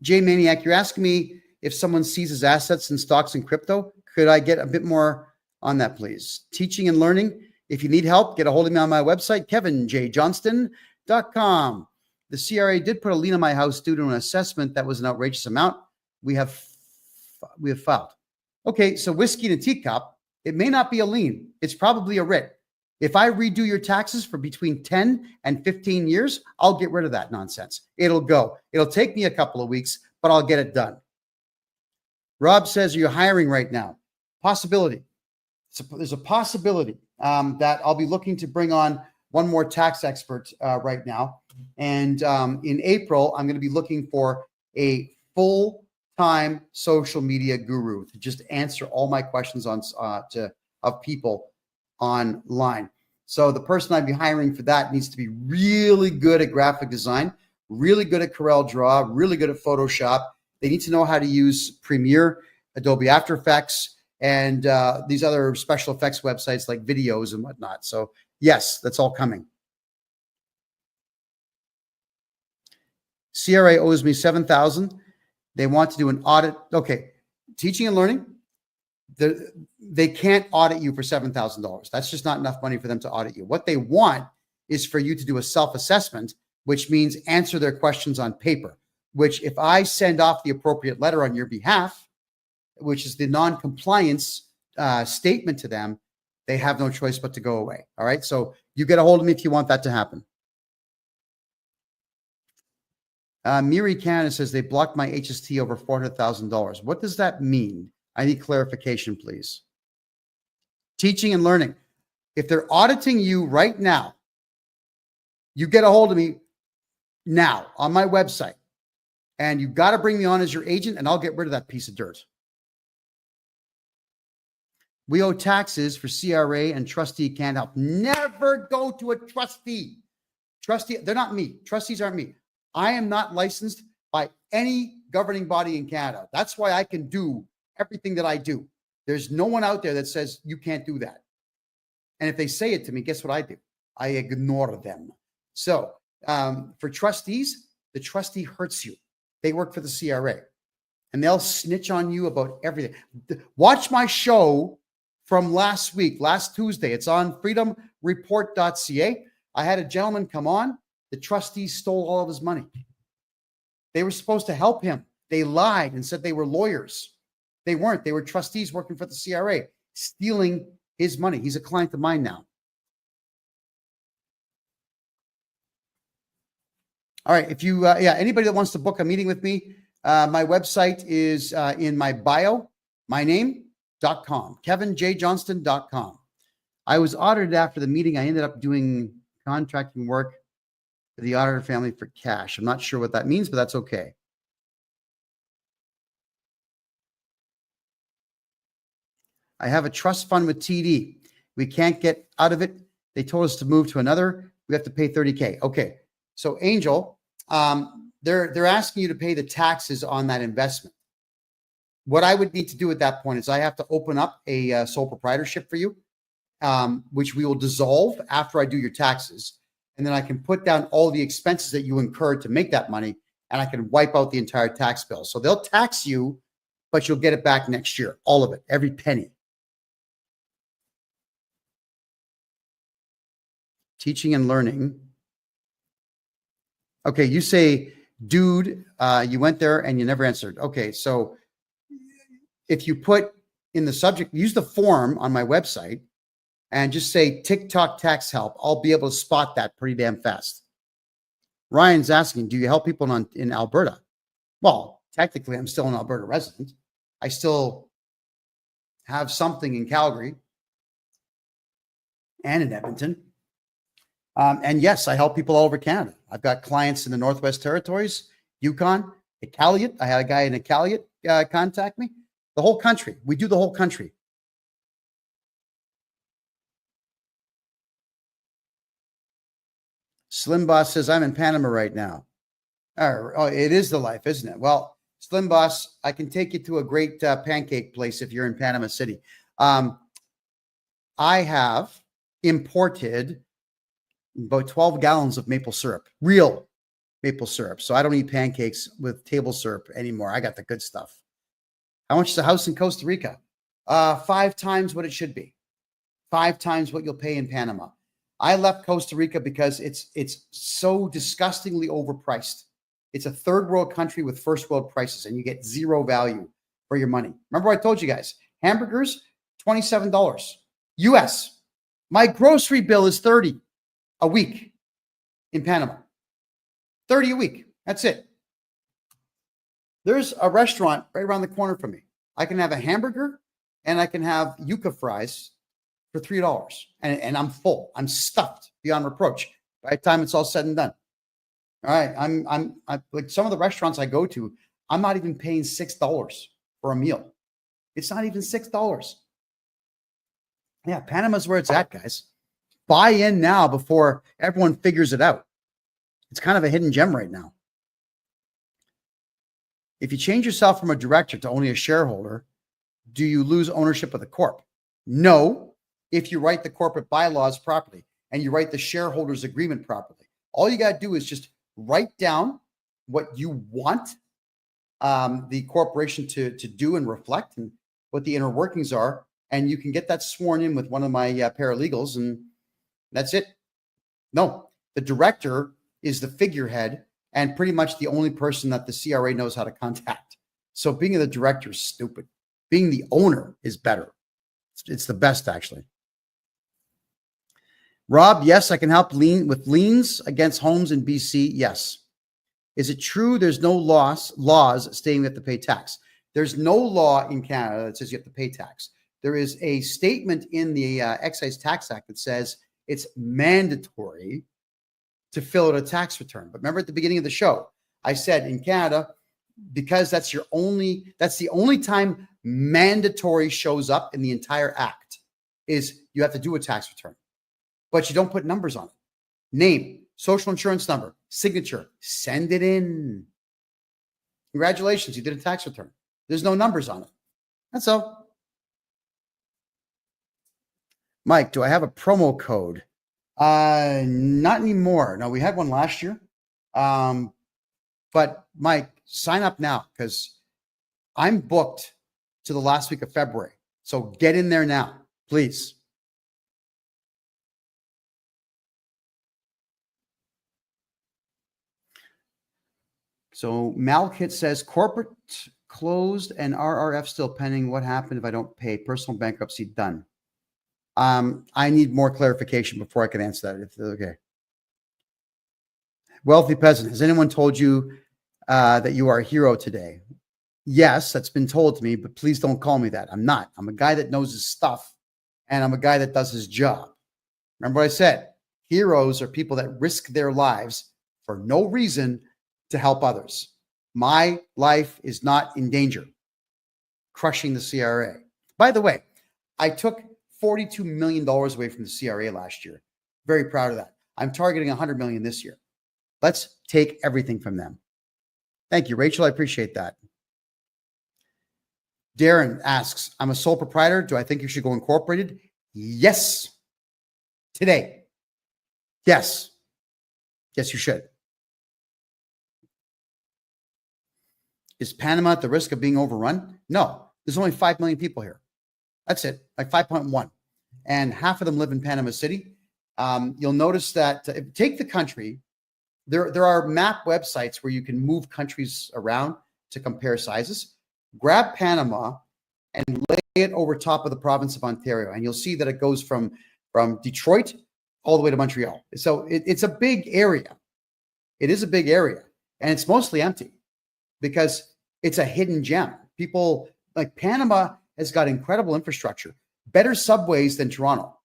Speaker 1: J Maniac, you're asking me if someone seizes assets in stocks and crypto. Could I get a bit more on that, please? Teaching and learning. If you need help, get a hold of me on my website, KevinJJohnston.com. The CRA did put a lien on my house due to an assessment that was an outrageous amount. We have filed. Okay, so whiskey in a teacup, it may not be a lien. It's probably a writ. If I redo your taxes for between 10 and 15 years, I'll get rid of that nonsense. It'll go. It'll take me a couple of weeks, but I'll get it done. Rob says, are you hiring right now? Possibility. There's a possibility that I'll be looking to bring on one more tax expert right now. And in April, I'm going to be looking for a full-time social media guru to just answer all my questions of people online. So the person I'd be hiring for that needs to be really good at graphic design, really good at CorelDRAW, really good at Photoshop. They need to know how to use Premiere, Adobe After Effects, and these other special effects websites like videos and whatnot. So yes, that's all coming. CRA owes me $7,000. They want to do an audit. Okay, teaching and learning. They can't audit you for $7,000. That's just not enough money for them to audit you. What they want is for you to do a self-assessment, which means answer their questions on paper, which if I send off the appropriate letter on your behalf, which is the non-compliance statement to them, they have no choice but to go away. All right. So you get a hold of me if you want that to happen. Miri Canada says they blocked my HST over $400,000. What does that mean? I need clarification, please. Teaching and learning. If they're auditing you right now, you get a hold of me now on my website, and you've got to bring me on as your agent, and I'll get rid of that piece of dirt. We owe taxes for CRA and trustee can't help. Never go to a trustee. Trustee, they're not me. Trustees aren't me. I am not licensed by any governing body in Canada. That's why I can do everything that I do. There's no one out there that says you can't do that. And if they say it to me, guess what I do? I ignore them. So for trustees, the trustee hurts you. They work for the CRA and they'll snitch on you about everything. Watch my show from last week, last Tuesday. It's on freedomreport.ca. I had a gentleman come on. The trustees stole all of his money. They were supposed to help him. They lied and said they were lawyers. They weren't. They were trustees working for the CRA, stealing his money. He's a client of mine now. All right. If you, anybody that wants to book a meeting with me, my website is in my bio, myname.com, KevinJJohnston.com. I was audited after the meeting. I ended up doing contracting work for the auditor family for cash. I'm not sure what that means, but that's okay. I have a trust fund with TD. We can't get out of it. They told us to move to another. We have to pay $30K. Okay. So Angel, they're asking you to pay the taxes on that investment. What I would need to do at that point is I have to open up a sole proprietorship for you, which we will dissolve after I do your taxes. And then I can put down all the expenses that you incurred to make that money, and I can wipe out the entire tax bill. So they'll tax you, but you'll get it back next year. All of it, every penny. Teaching and learning. Okay, you say, dude, you went there and you never answered. Okay, so if you put in the subject, use the form on my website and just say TikTok tax help, I'll be able to spot that pretty damn fast. Ryan's asking, do you help people in Alberta? Well, technically, I'm still an Alberta resident. I still have something in Calgary and in Edmonton. And yes, I help people all over Canada. I've got clients in the Northwest Territories, Yukon, Iqaluit. I had a guy in Iqaluit contact me. The whole country. We do the whole country. Slim Boss says, I'm in Panama right now. Oh, it is the life, isn't it? Well, Slim Boss, I can take you to a great pancake place if you're in Panama City. I have imported about 12 gallons of maple syrup, real maple syrup. So I don't eat pancakes with table syrup anymore. I got the good stuff. How much is a house in Costa Rica? 5 times what it should be. 5 times what you'll pay in Panama. I left Costa Rica because it's so disgustingly overpriced. It's a third world country with first world prices, and you get zero value for your money. Remember I told you guys, hamburgers, $27 US. My grocery bill is $30 a week in Panama. $30 a week. That's it. There's a restaurant right around the corner from me. I can have a hamburger and I can have yuca fries for $3. And I'm full. I'm stuffed beyond reproach by the time it's all said and done. All right. I'm like some of the restaurants I go to, I'm not even paying $6 for a meal. It's not even $6. Yeah, Panama's where it's at, guys. Buy in now before everyone figures it out. It's kind of a hidden gem right now. If you change yourself from a director to only a shareholder, do you lose ownership of the corp? No, if you write the corporate bylaws properly and you write the shareholders agreement properly. All you got to do is just write down what you want the corporation to do and reflect and what the inner workings are. And you can get that sworn in with one of my paralegals, and that's it. No, the director is the figurehead and pretty much the only person that the CRA knows how to contact. So being the director is stupid. Being the owner is better. It's the best, actually. Rob, yes, I can help with liens against homes in BC. Yes. Is it true there's no laws stating we have to pay tax? There's no law in Canada that says you have to pay tax. There is a statement in the Excise Tax Act that says it's mandatory to fill out a tax return. But remember at the beginning of the show, I said in Canada, because that's the only time mandatory shows up in the entire act is you have to do a tax return, but you don't put numbers on it. Name, social insurance number, signature, send it in. Congratulations, you did a tax return. There's no numbers on it. That's all. Mike, do I have a promo code? Not anymore. No, we had one last year. But Mike, sign up now because I'm booked to the last week of February. So get in there now, please. So Malkit says corporate closed and RRF still pending. What happened if I don't pay? Personal bankruptcy done. I need more clarification before I can answer that. If okay. Wealthy peasant, has anyone told you that you are a hero today? Yes, that's been told to me, but please don't call me that. I'm not. I'm a guy that knows his stuff, and I'm a guy that does his job. Remember what I said? Heroes are people that risk their lives for no reason to help others. My life is not in danger. Crushing the CRA. By the way, I took $42 million away from the CRA last year. Very proud of that. I'm targeting $100 million this year. Let's take everything from them. Thank you, Rachel. I appreciate that. Darren asks, I'm a sole proprietor. Do I think you should go incorporated? Yes. Today. Yes. Yes, you should. Is Panama at the risk of being overrun? No. There's only 5 million people here. That's it, like 5.1. And half of them live in Panama City. You'll notice that take the country. There are map websites where you can move countries around to compare sizes. Grab Panama and lay it over top of the province of Ontario, and you'll see that it goes from Detroit all the way to Montreal. So it's a big area. It is a big area, and it's mostly empty because it's a hidden gem. People like Panama has got incredible infrastructure, better subways than Toronto.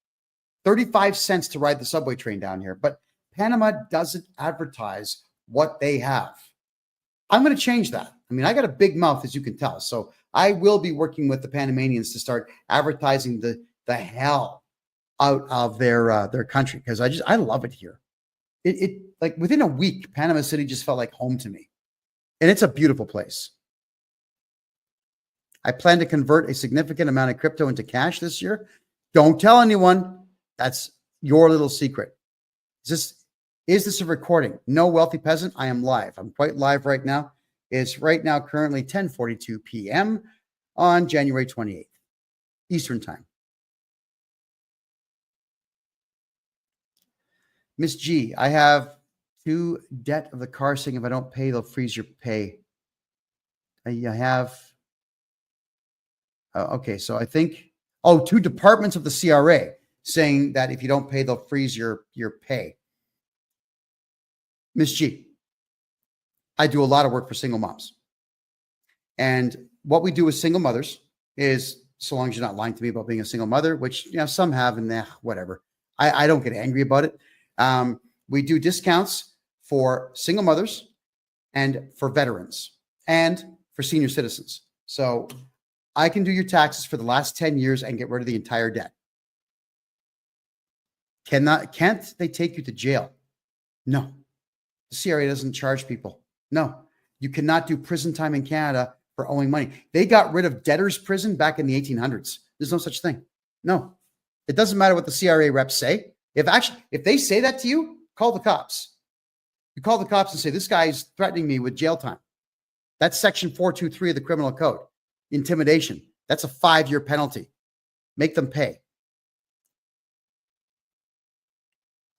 Speaker 1: 35 cents to ride the subway train down here, but Panama doesn't advertise what they have. I'm going to change that. I mean, I got a big mouth, as you can tell. So I will be working with the Panamanians to start advertising the hell out of their country, because I love it here. It like within a week, Panama City just felt like home to me. And it's a beautiful place. I plan to convert a significant amount of crypto into cash this year. Don't tell anyone. That's your little secret. Is this a recording? No, wealthy peasant. I am live. I'm quite live right now. It's right now currently 10:42 p.m. on January 28th, Eastern Time. Miss G, I have 2 debt of the car saying if I don't pay, they'll freeze your pay. I have, okay, so I think, 2 departments of the CRA saying that if you don't pay, they'll freeze your pay. Miss G, I do a lot of work for single moms. And what we do with single mothers is, so long as you're not lying to me about being a single mother, which some have, and whatever. I don't get angry about it. We do discounts for single mothers and for veterans and for senior citizens. So I can do your taxes for the last 10 years and get rid of the entire debt. Can't they take you to jail? No. The CRA doesn't charge people. No. You cannot do prison time in Canada for owing money. They got rid of debtor's prison back in the 1800s. There's no such thing. No. It doesn't matter what the CRA reps say. If they say that to you, call the cops. You call the cops and say, this guy is threatening me with jail time. That's section 423 of the criminal code. Intimidation. That's a 5-year penalty. Make them pay.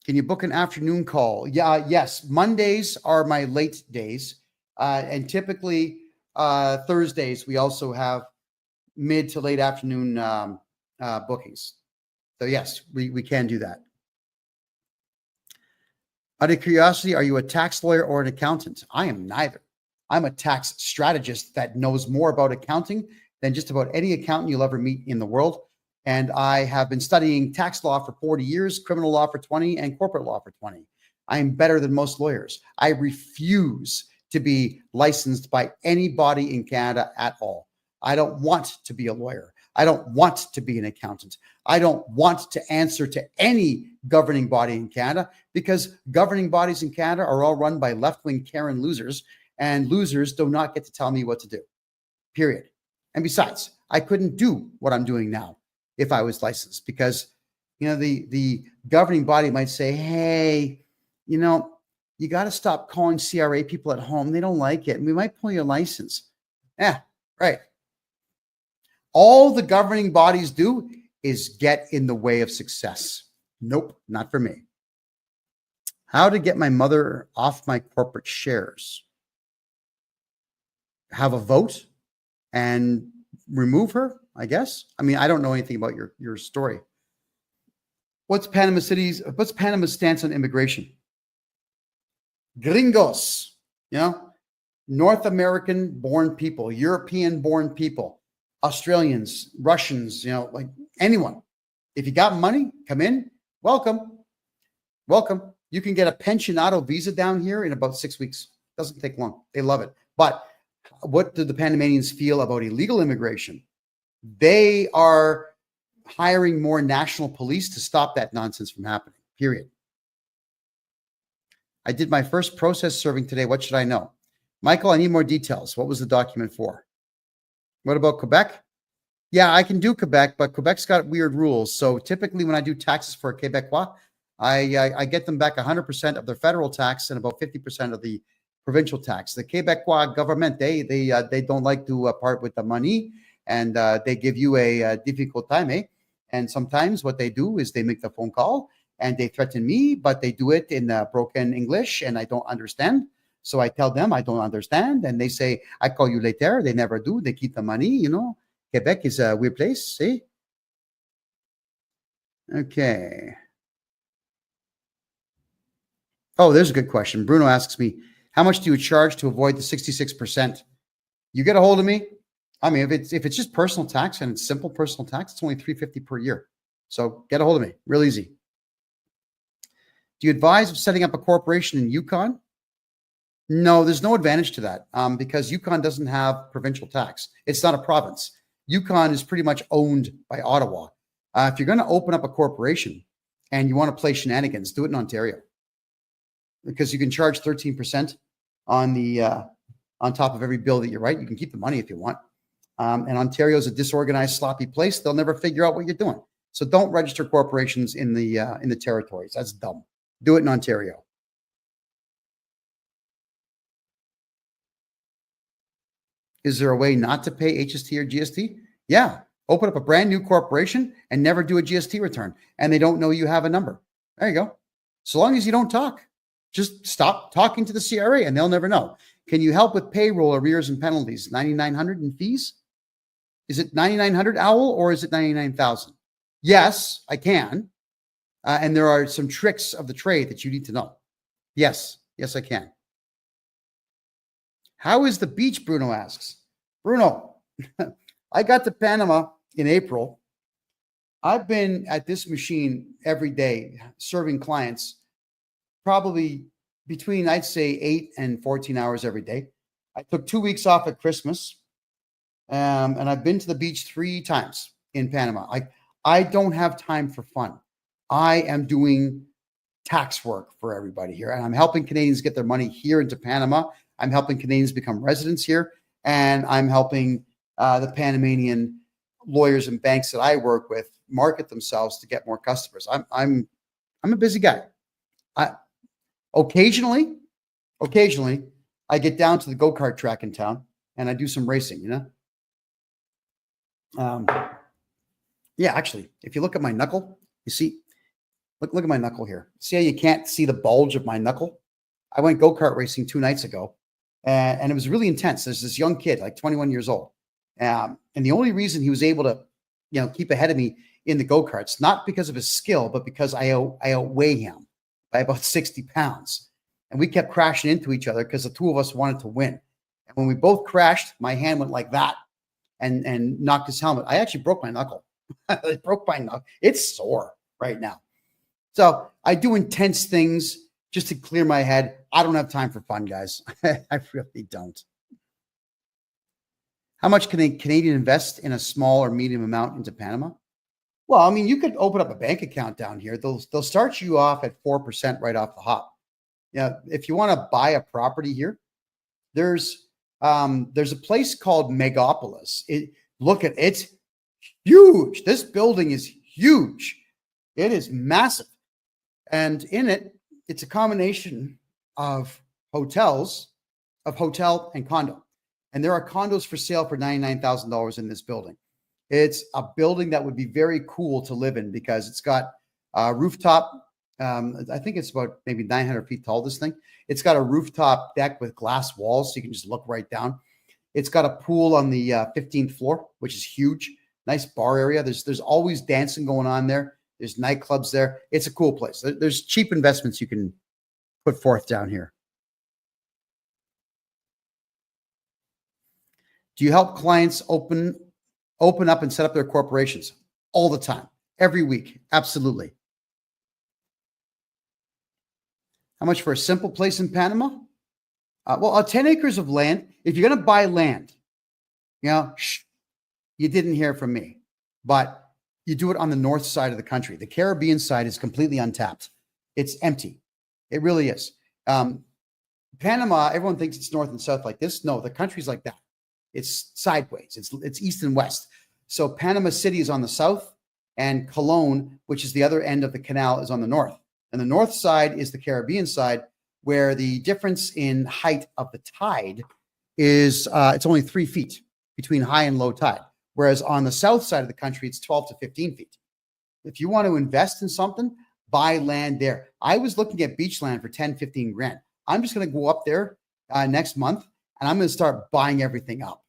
Speaker 1: Can you book an afternoon call? Yeah, yes. Mondays are my late days. And typically Thursdays, we also have mid to late afternoon bookings. So yes, we can do that. Out of curiosity, are you a tax lawyer or an accountant? I am neither. I'm a tax strategist that knows more about accounting than just about any accountant you'll ever meet in the world. And I have been studying tax law for 40 years, criminal law for 20, and corporate law for 20. I am better than most lawyers. I refuse to be licensed by anybody in Canada at all. I don't want to be a lawyer. I don't want to be an accountant. I don't want to answer to any governing body in Canada, because governing bodies in Canada are all run by left-wing Karen losers, and losers do not get to tell me what to do, period. And besides, I couldn't do what I'm doing now if I was licensed, because the governing body might say, hey, you got to stop calling CRA people at home. They don't like it, and we might pull your license. Yeah, right. All the governing bodies do is get in the way of success. Nope, not for me. How to get my mother off my corporate shares? have a vote and remove her, I guess. I mean, I don't know anything about your story. What's Panama's stance on immigration? Gringos, North American born people, European born people, Australians, Russians, like anyone. If you got money, come in. Welcome. Welcome. You can get a pensionado visa down here in about 6 weeks. Doesn't take long. They love it. But what do the Panamanians feel about illegal immigration? They are hiring more national police to stop that nonsense from happening, period. I did my first process serving today. What should I know? Michael, I need more details. What was the document for? What about Quebec? Yeah, I can do Quebec, but Quebec's got weird rules. So typically when I do taxes for a Quebecois, I get them back 100% of their federal tax and about 50% of the provincial tax. The Quebecois government, they don't like to part with the money, and they give you a difficult time, eh? And sometimes what they do is they make the phone call and they threaten me, but they do it in broken English and I don't understand. So I tell them I don't understand, and they say, I call you later. They never do. They keep the money, Quebec is a weird place, see? Okay. Oh, there's a good question. Bruno asks me, how much do you charge to avoid the 66%? You get a hold of me. I mean, if it's just personal tax and it's simple personal tax, it's only $350 per year. So get a hold of me. Real easy. Do you advise of setting up a corporation in Yukon? No, there's no advantage to that because Yukon doesn't have provincial tax. It's not a province. Yukon is pretty much owned by Ottawa. If you're going to open up a corporation and you want to play shenanigans, do it in Ontario because you can charge 13% on top of every bill that you write. You can keep the money if you want. And Ontario is a disorganized, sloppy place. They'll never figure out what you're doing. So don't register corporations in the territories. That's dumb. Do it in Ontario. Is there a way not to pay HST or GST? Yeah. Open up a brand new corporation and never do a GST return. And they don't know you have a number. There you go. So long as you don't talk, just stop talking to the CRA and they'll never know. Can you help with payroll arrears and penalties? $9,900 in fees? Is it $9,900, Owl, or is it $99,000? Yes, I can. And there are some tricks of the trade that you need to know. Yes, I can. How is the beach, Bruno asks. Bruno, I got to Panama in April. I've been at this machine every day serving clients probably between, I'd say, 8 and 14 hours every day. I took 2 weeks off at Christmas, and I've been to the beach 3 times in Panama. I don't have time for fun. I am doing tax work for everybody here, and I'm helping Canadians get their money here into Panama. I'm helping Canadians become residents here, and I'm helping the Panamanian lawyers and banks that I work with market themselves to get more customers. I'm a busy guy. Occasionally, I get down to the go-kart track in town and I do some racing, Yeah, actually, if you look at my knuckle, you see, look at my knuckle here. See how you can't see the bulge of my knuckle? I went go-kart racing 2 nights ago and it was really intense. There's this young kid, like 21 years old. And the only reason he was able to, keep ahead of me in the go-karts, not because of his skill, but because I outweigh him by about 60 pounds. And we kept crashing into each other because the two of us wanted to win. And when we both crashed, my hand went like that and knocked his helmet. I actually broke my knuckle. I broke my knuckle. It's sore right now. So I do intense things just to clear my head. I don't have time for fun, guys. I really don't. How much can a Canadian invest in a small or medium amount into Panama? Well, I mean, you could open up a bank account down here. They'll start you off at 4% right off the hop. If you want to buy a property here, there's a place called Megapolis. It's huge. This building is huge. It is massive. And in it, it's a combination of hotel and condo. And there are condos for sale for $99,000 in this building. It's a building that would be very cool to live in because it's got a rooftop. I think it's about maybe 900 feet tall, this thing. It's got a rooftop deck with glass walls, so you can just look right down. It's got a pool on the 15th floor, which is huge. Nice bar area. There's always dancing going on there. There's nightclubs there. It's a cool place. There's cheap investments you can put forth down here. Do you help clients open up and set up their corporations? All the time, every week? Absolutely. How much for a simple place in Panama? Well, 10 acres of land. If you're going to buy land, you didn't hear from me, but you do it on the north side of the country. The Caribbean side is completely untapped. It's empty. It really is. Panama, everyone thinks it's north and south like this. No, the country's like that. It's sideways. It's east and west. So Panama City is on the south, and Colón, which is the other end of the canal, is on the north. And the north side is the Caribbean side, where the difference in height of the tide is it's only 3 feet between high and low tide. Whereas on the south side of the country, it's 12 to 15 feet. If you want to invest in something, buy land there. I was looking at beach land for 10, 15 grand. I'm just going to go up there next month, and I'm going to start buying everything up.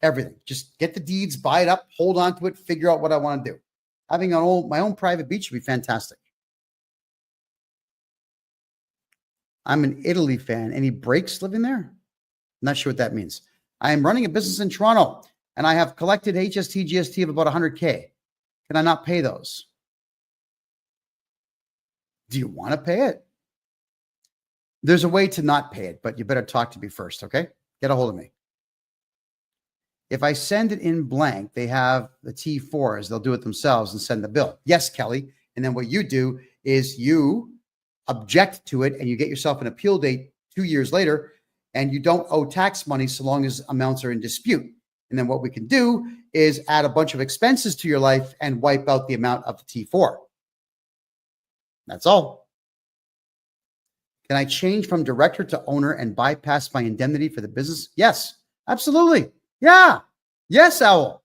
Speaker 1: Everything. Just get the deeds, buy it up, hold on to it, figure out what I want to do. Having my own private beach would be fantastic. I'm an Italy fan. Any breaks living there? Not sure what that means. I am running a business in Toronto, and I have collected HST, GST of about 100K. Can I not pay those? Do you want to pay it? There's a way to not pay it, but you better talk to me first, okay? Get a hold of me. If I send it in blank, they have the T4s. They'll do it themselves and send the bill. Yes, Kelly. And then what you do is you object to it, and you get yourself an appeal date 2 years later, and you don't owe tax money so long as amounts are in dispute. And then what we can do is add a bunch of expenses to your life and wipe out the amount of the T4. That's all. Can I change from director to owner and bypass my indemnity for the business? Yes, absolutely. Yeah. Yes, Owl.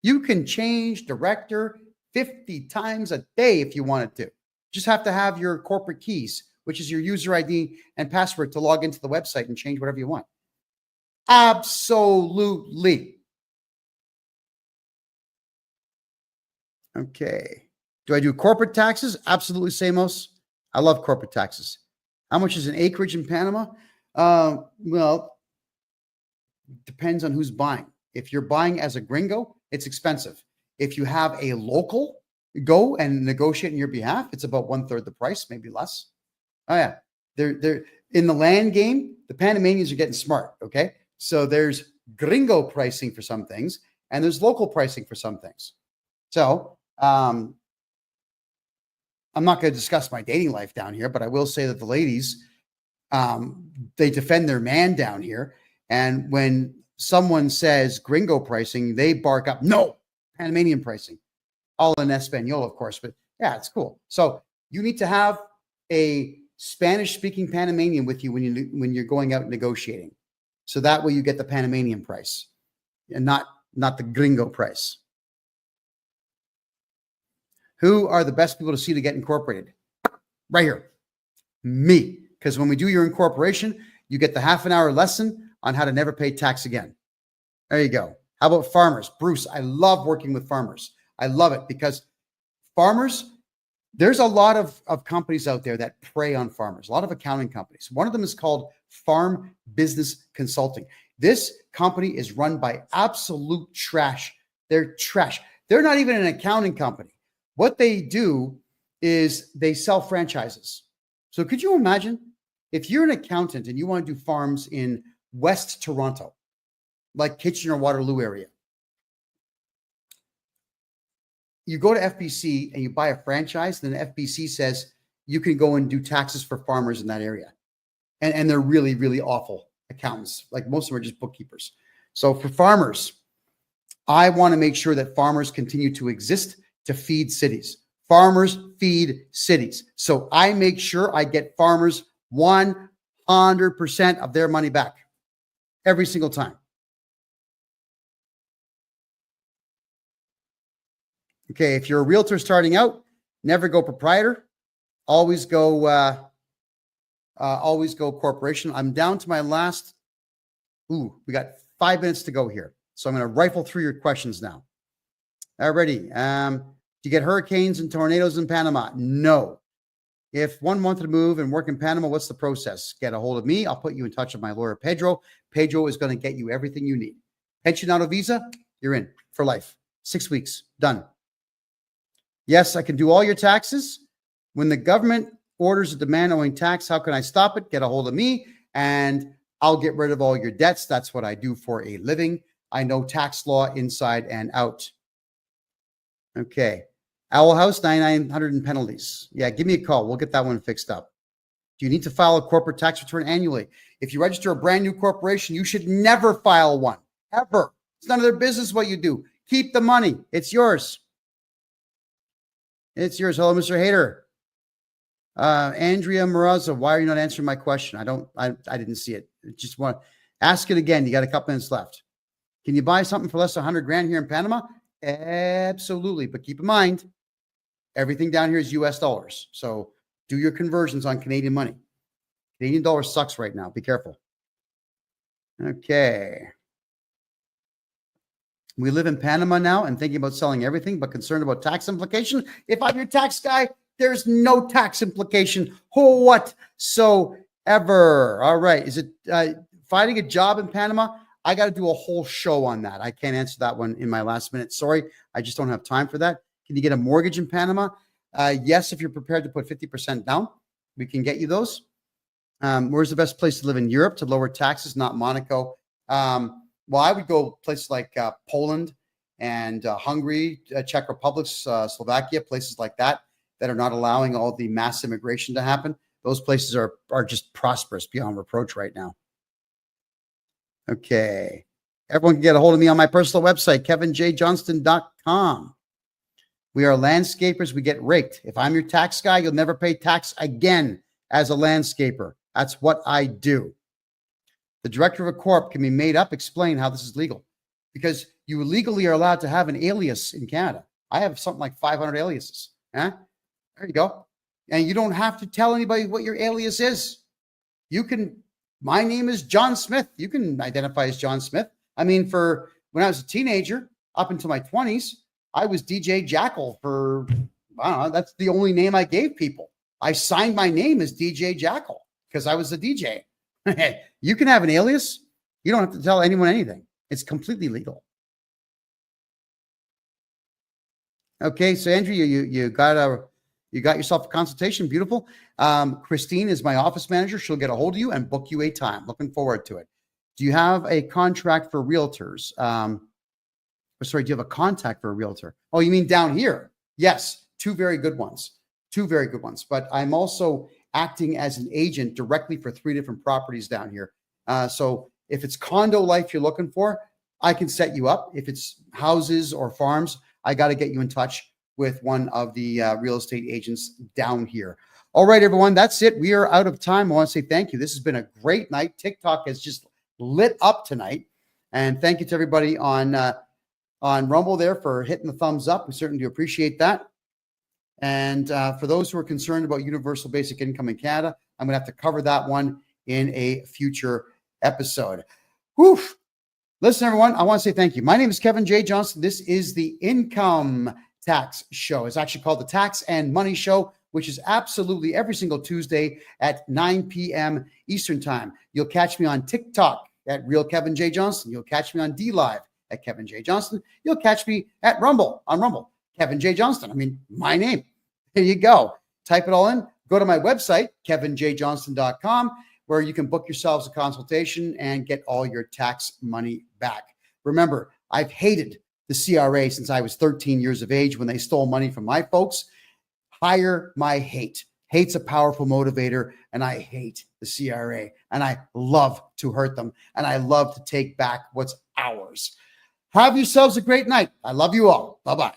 Speaker 1: You can change director 50 times a day if you wanted to. Just have to have your corporate keys, which is your user ID and password, to log into the website and change whatever you want. Absolutely. Okay. Do I do corporate taxes? Absolutely, Samos. I love corporate taxes. How much is an acreage in Panama? Well, depends on who's buying. If you're buying as a gringo, it's expensive. If you have a local go and negotiate on your behalf, it's about 1/3 the price, maybe less. Oh yeah, they're in the land game. The Panamanians are getting smart. Okay, so there's gringo pricing for some things, and there's local pricing for some things. So I'm not going to discuss my dating life down here, but I will say that the ladies, they defend their man down here. And when someone says gringo pricing, they bark up, no, Panamanian pricing. All in Espanol, of course, but yeah, it's cool. So you need to have a Spanish-speaking Panamanian with you when you're going out negotiating. So that way you get the Panamanian price and not the gringo price. Who are the best people to see to get incorporated? Right here. Me. Because when we do your incorporation, you get the half-an-hour lesson on how to never pay tax again. There you go. How about farmers? Bruce, I love working with farmers. I love it because farmers, there's a lot of companies out there that prey on farmers, a lot of accounting companies. One of them is called Farm Business Consulting. This company is run by absolute trash. They're trash. They're not even an accounting company. What they do is they sell franchises. So could you imagine if you're an accountant and you want to do farms in West Toronto, like Kitchener-Waterloo area? You go to FBC and you buy a franchise, then FBC says you can go and do taxes for farmers in that area. And they're really, really awful accountants. Like most of them are just bookkeepers. So for farmers, I want to make sure that farmers continue to exist to feed cities. Farmers feed cities. So I make sure I get farmers 100% of their money back every single time. Okay, if you're a realtor starting out, never go proprietor. Always go corporation. I'm down to my last. We got 5 minutes to go here. So I'm going to rifle through your questions now. Alrighty. Do you get hurricanes and tornadoes in Panama? No. If one wanted to move and work in Panama, what's the process? Get a hold of me. I'll put you in touch with my lawyer, Pedro. Pedro is going to get you everything you need. Pensionado visa, you're in for life. 6 weeks, done. Yes, I can do all your taxes. When the government orders a demand owing tax, how can I stop it? Get a hold of me and I'll get rid of all your debts. That's what I do for a living. I know tax law inside and out. Okay. Owl House, 9,900 in penalties. Yeah, give me a call. We'll get that one fixed up. Do you need to file a corporate tax return annually? If you register a brand new corporation, you should never file one, ever. It's none of their business what you do. Keep the money. It's yours. It's yours. Hello, Mr. Hader. Andrea Maraza, why are you not answering my question? I didn't see it. Just want to ask it again. You got a couple minutes left. Can you buy something for less than 100 grand here in Panama? Absolutely. But keep in mind, everything down here is US dollars. So do your conversions on Canadian money. Canadian dollar sucks right now. Be careful. Okay. We live in Panama now and thinking about selling everything, but concerned about tax implication. If I'm your tax guy, there's no tax implication whatsoever. All right. Is it finding a job in Panama? I got to do a whole show on that. I can't answer that one in my last minute. Sorry. I just don't have time for that. Can you get a mortgage in Panama? Yes, if you're prepared to put 50% down, we can get you those. Where's the best place to live in Europe to lower taxes? Not Monaco. Well, I would go places like Poland and Hungary, Czech Republic, Slovakia, places like that are not allowing all the mass immigration to happen. Those places are just prosperous beyond reproach right now. Okay. Everyone can get a hold of me on my personal website, KevinJJohnston.com. We are landscapers. We get raked. If I'm your tax guy, you'll never pay tax again as a landscaper. That's what I do. The director of a corp can be made up. Explain how this is legal. Because you legally are allowed to have an alias in Canada. I have something like 500 aliases. Huh? There you go. And you don't have to tell anybody what your alias is. You can, my name is John Smith. You can identify as John Smith. I mean, for when I was a teenager, up until my 20s, I was DJ Jackal for, I don't know, that's the only name I gave people. I signed my name as DJ Jackal because I was a DJ. You can have an alias. You don't have to tell anyone anything. It's completely legal. Okay, so Andrew, you got yourself a consultation. Beautiful. Christine is my office manager. She'll get a hold of you and book you a time. Looking forward to it. Do you have a contract for realtors? Sorry, do you have a contact for a realtor? Oh, you mean down here? Yes, two very good ones. But I'm also acting as an agent directly for 3 different properties down here. So if it's condo life you're looking for, I can set you up. If it's houses or farms, I got to get you in touch with one of the real estate agents down here. All right, everyone, that's it. We are out of time. I want to say thank you. This has been a great night. TikTok has just lit up tonight. And thank you to everybody on Rumble there for hitting the thumbs up. We certainly do appreciate that. And for those who are concerned about universal basic income in Canada, I'm going to have to cover that one in a future episode. Whew. Listen, everyone, I want to say thank you. My name is Kevin J. Johnston. This is the Income Tax Show. It's actually called the Tax and Money Show, which is absolutely every single Tuesday at 9 p.m. Eastern Time. You'll catch me on TikTok at Real Kevin J. Johnston. You'll catch me on DLive at Kevin J. Johnston. You'll catch me at Rumble, on Rumble, Kevin J. Johnston. I mean, my name. There you go. Type it all in. Go to my website, KevinJJohnston.com, where you can book yourselves a consultation and get all your tax money back. Remember, I've hated the CRA since I was 13 years of age when they stole money from my folks. Hire my hate. Hate's a powerful motivator, and I hate the CRA, and I love to hurt them, and I love to take back what's ours. Have yourselves a great night. I love you all. Bye-bye.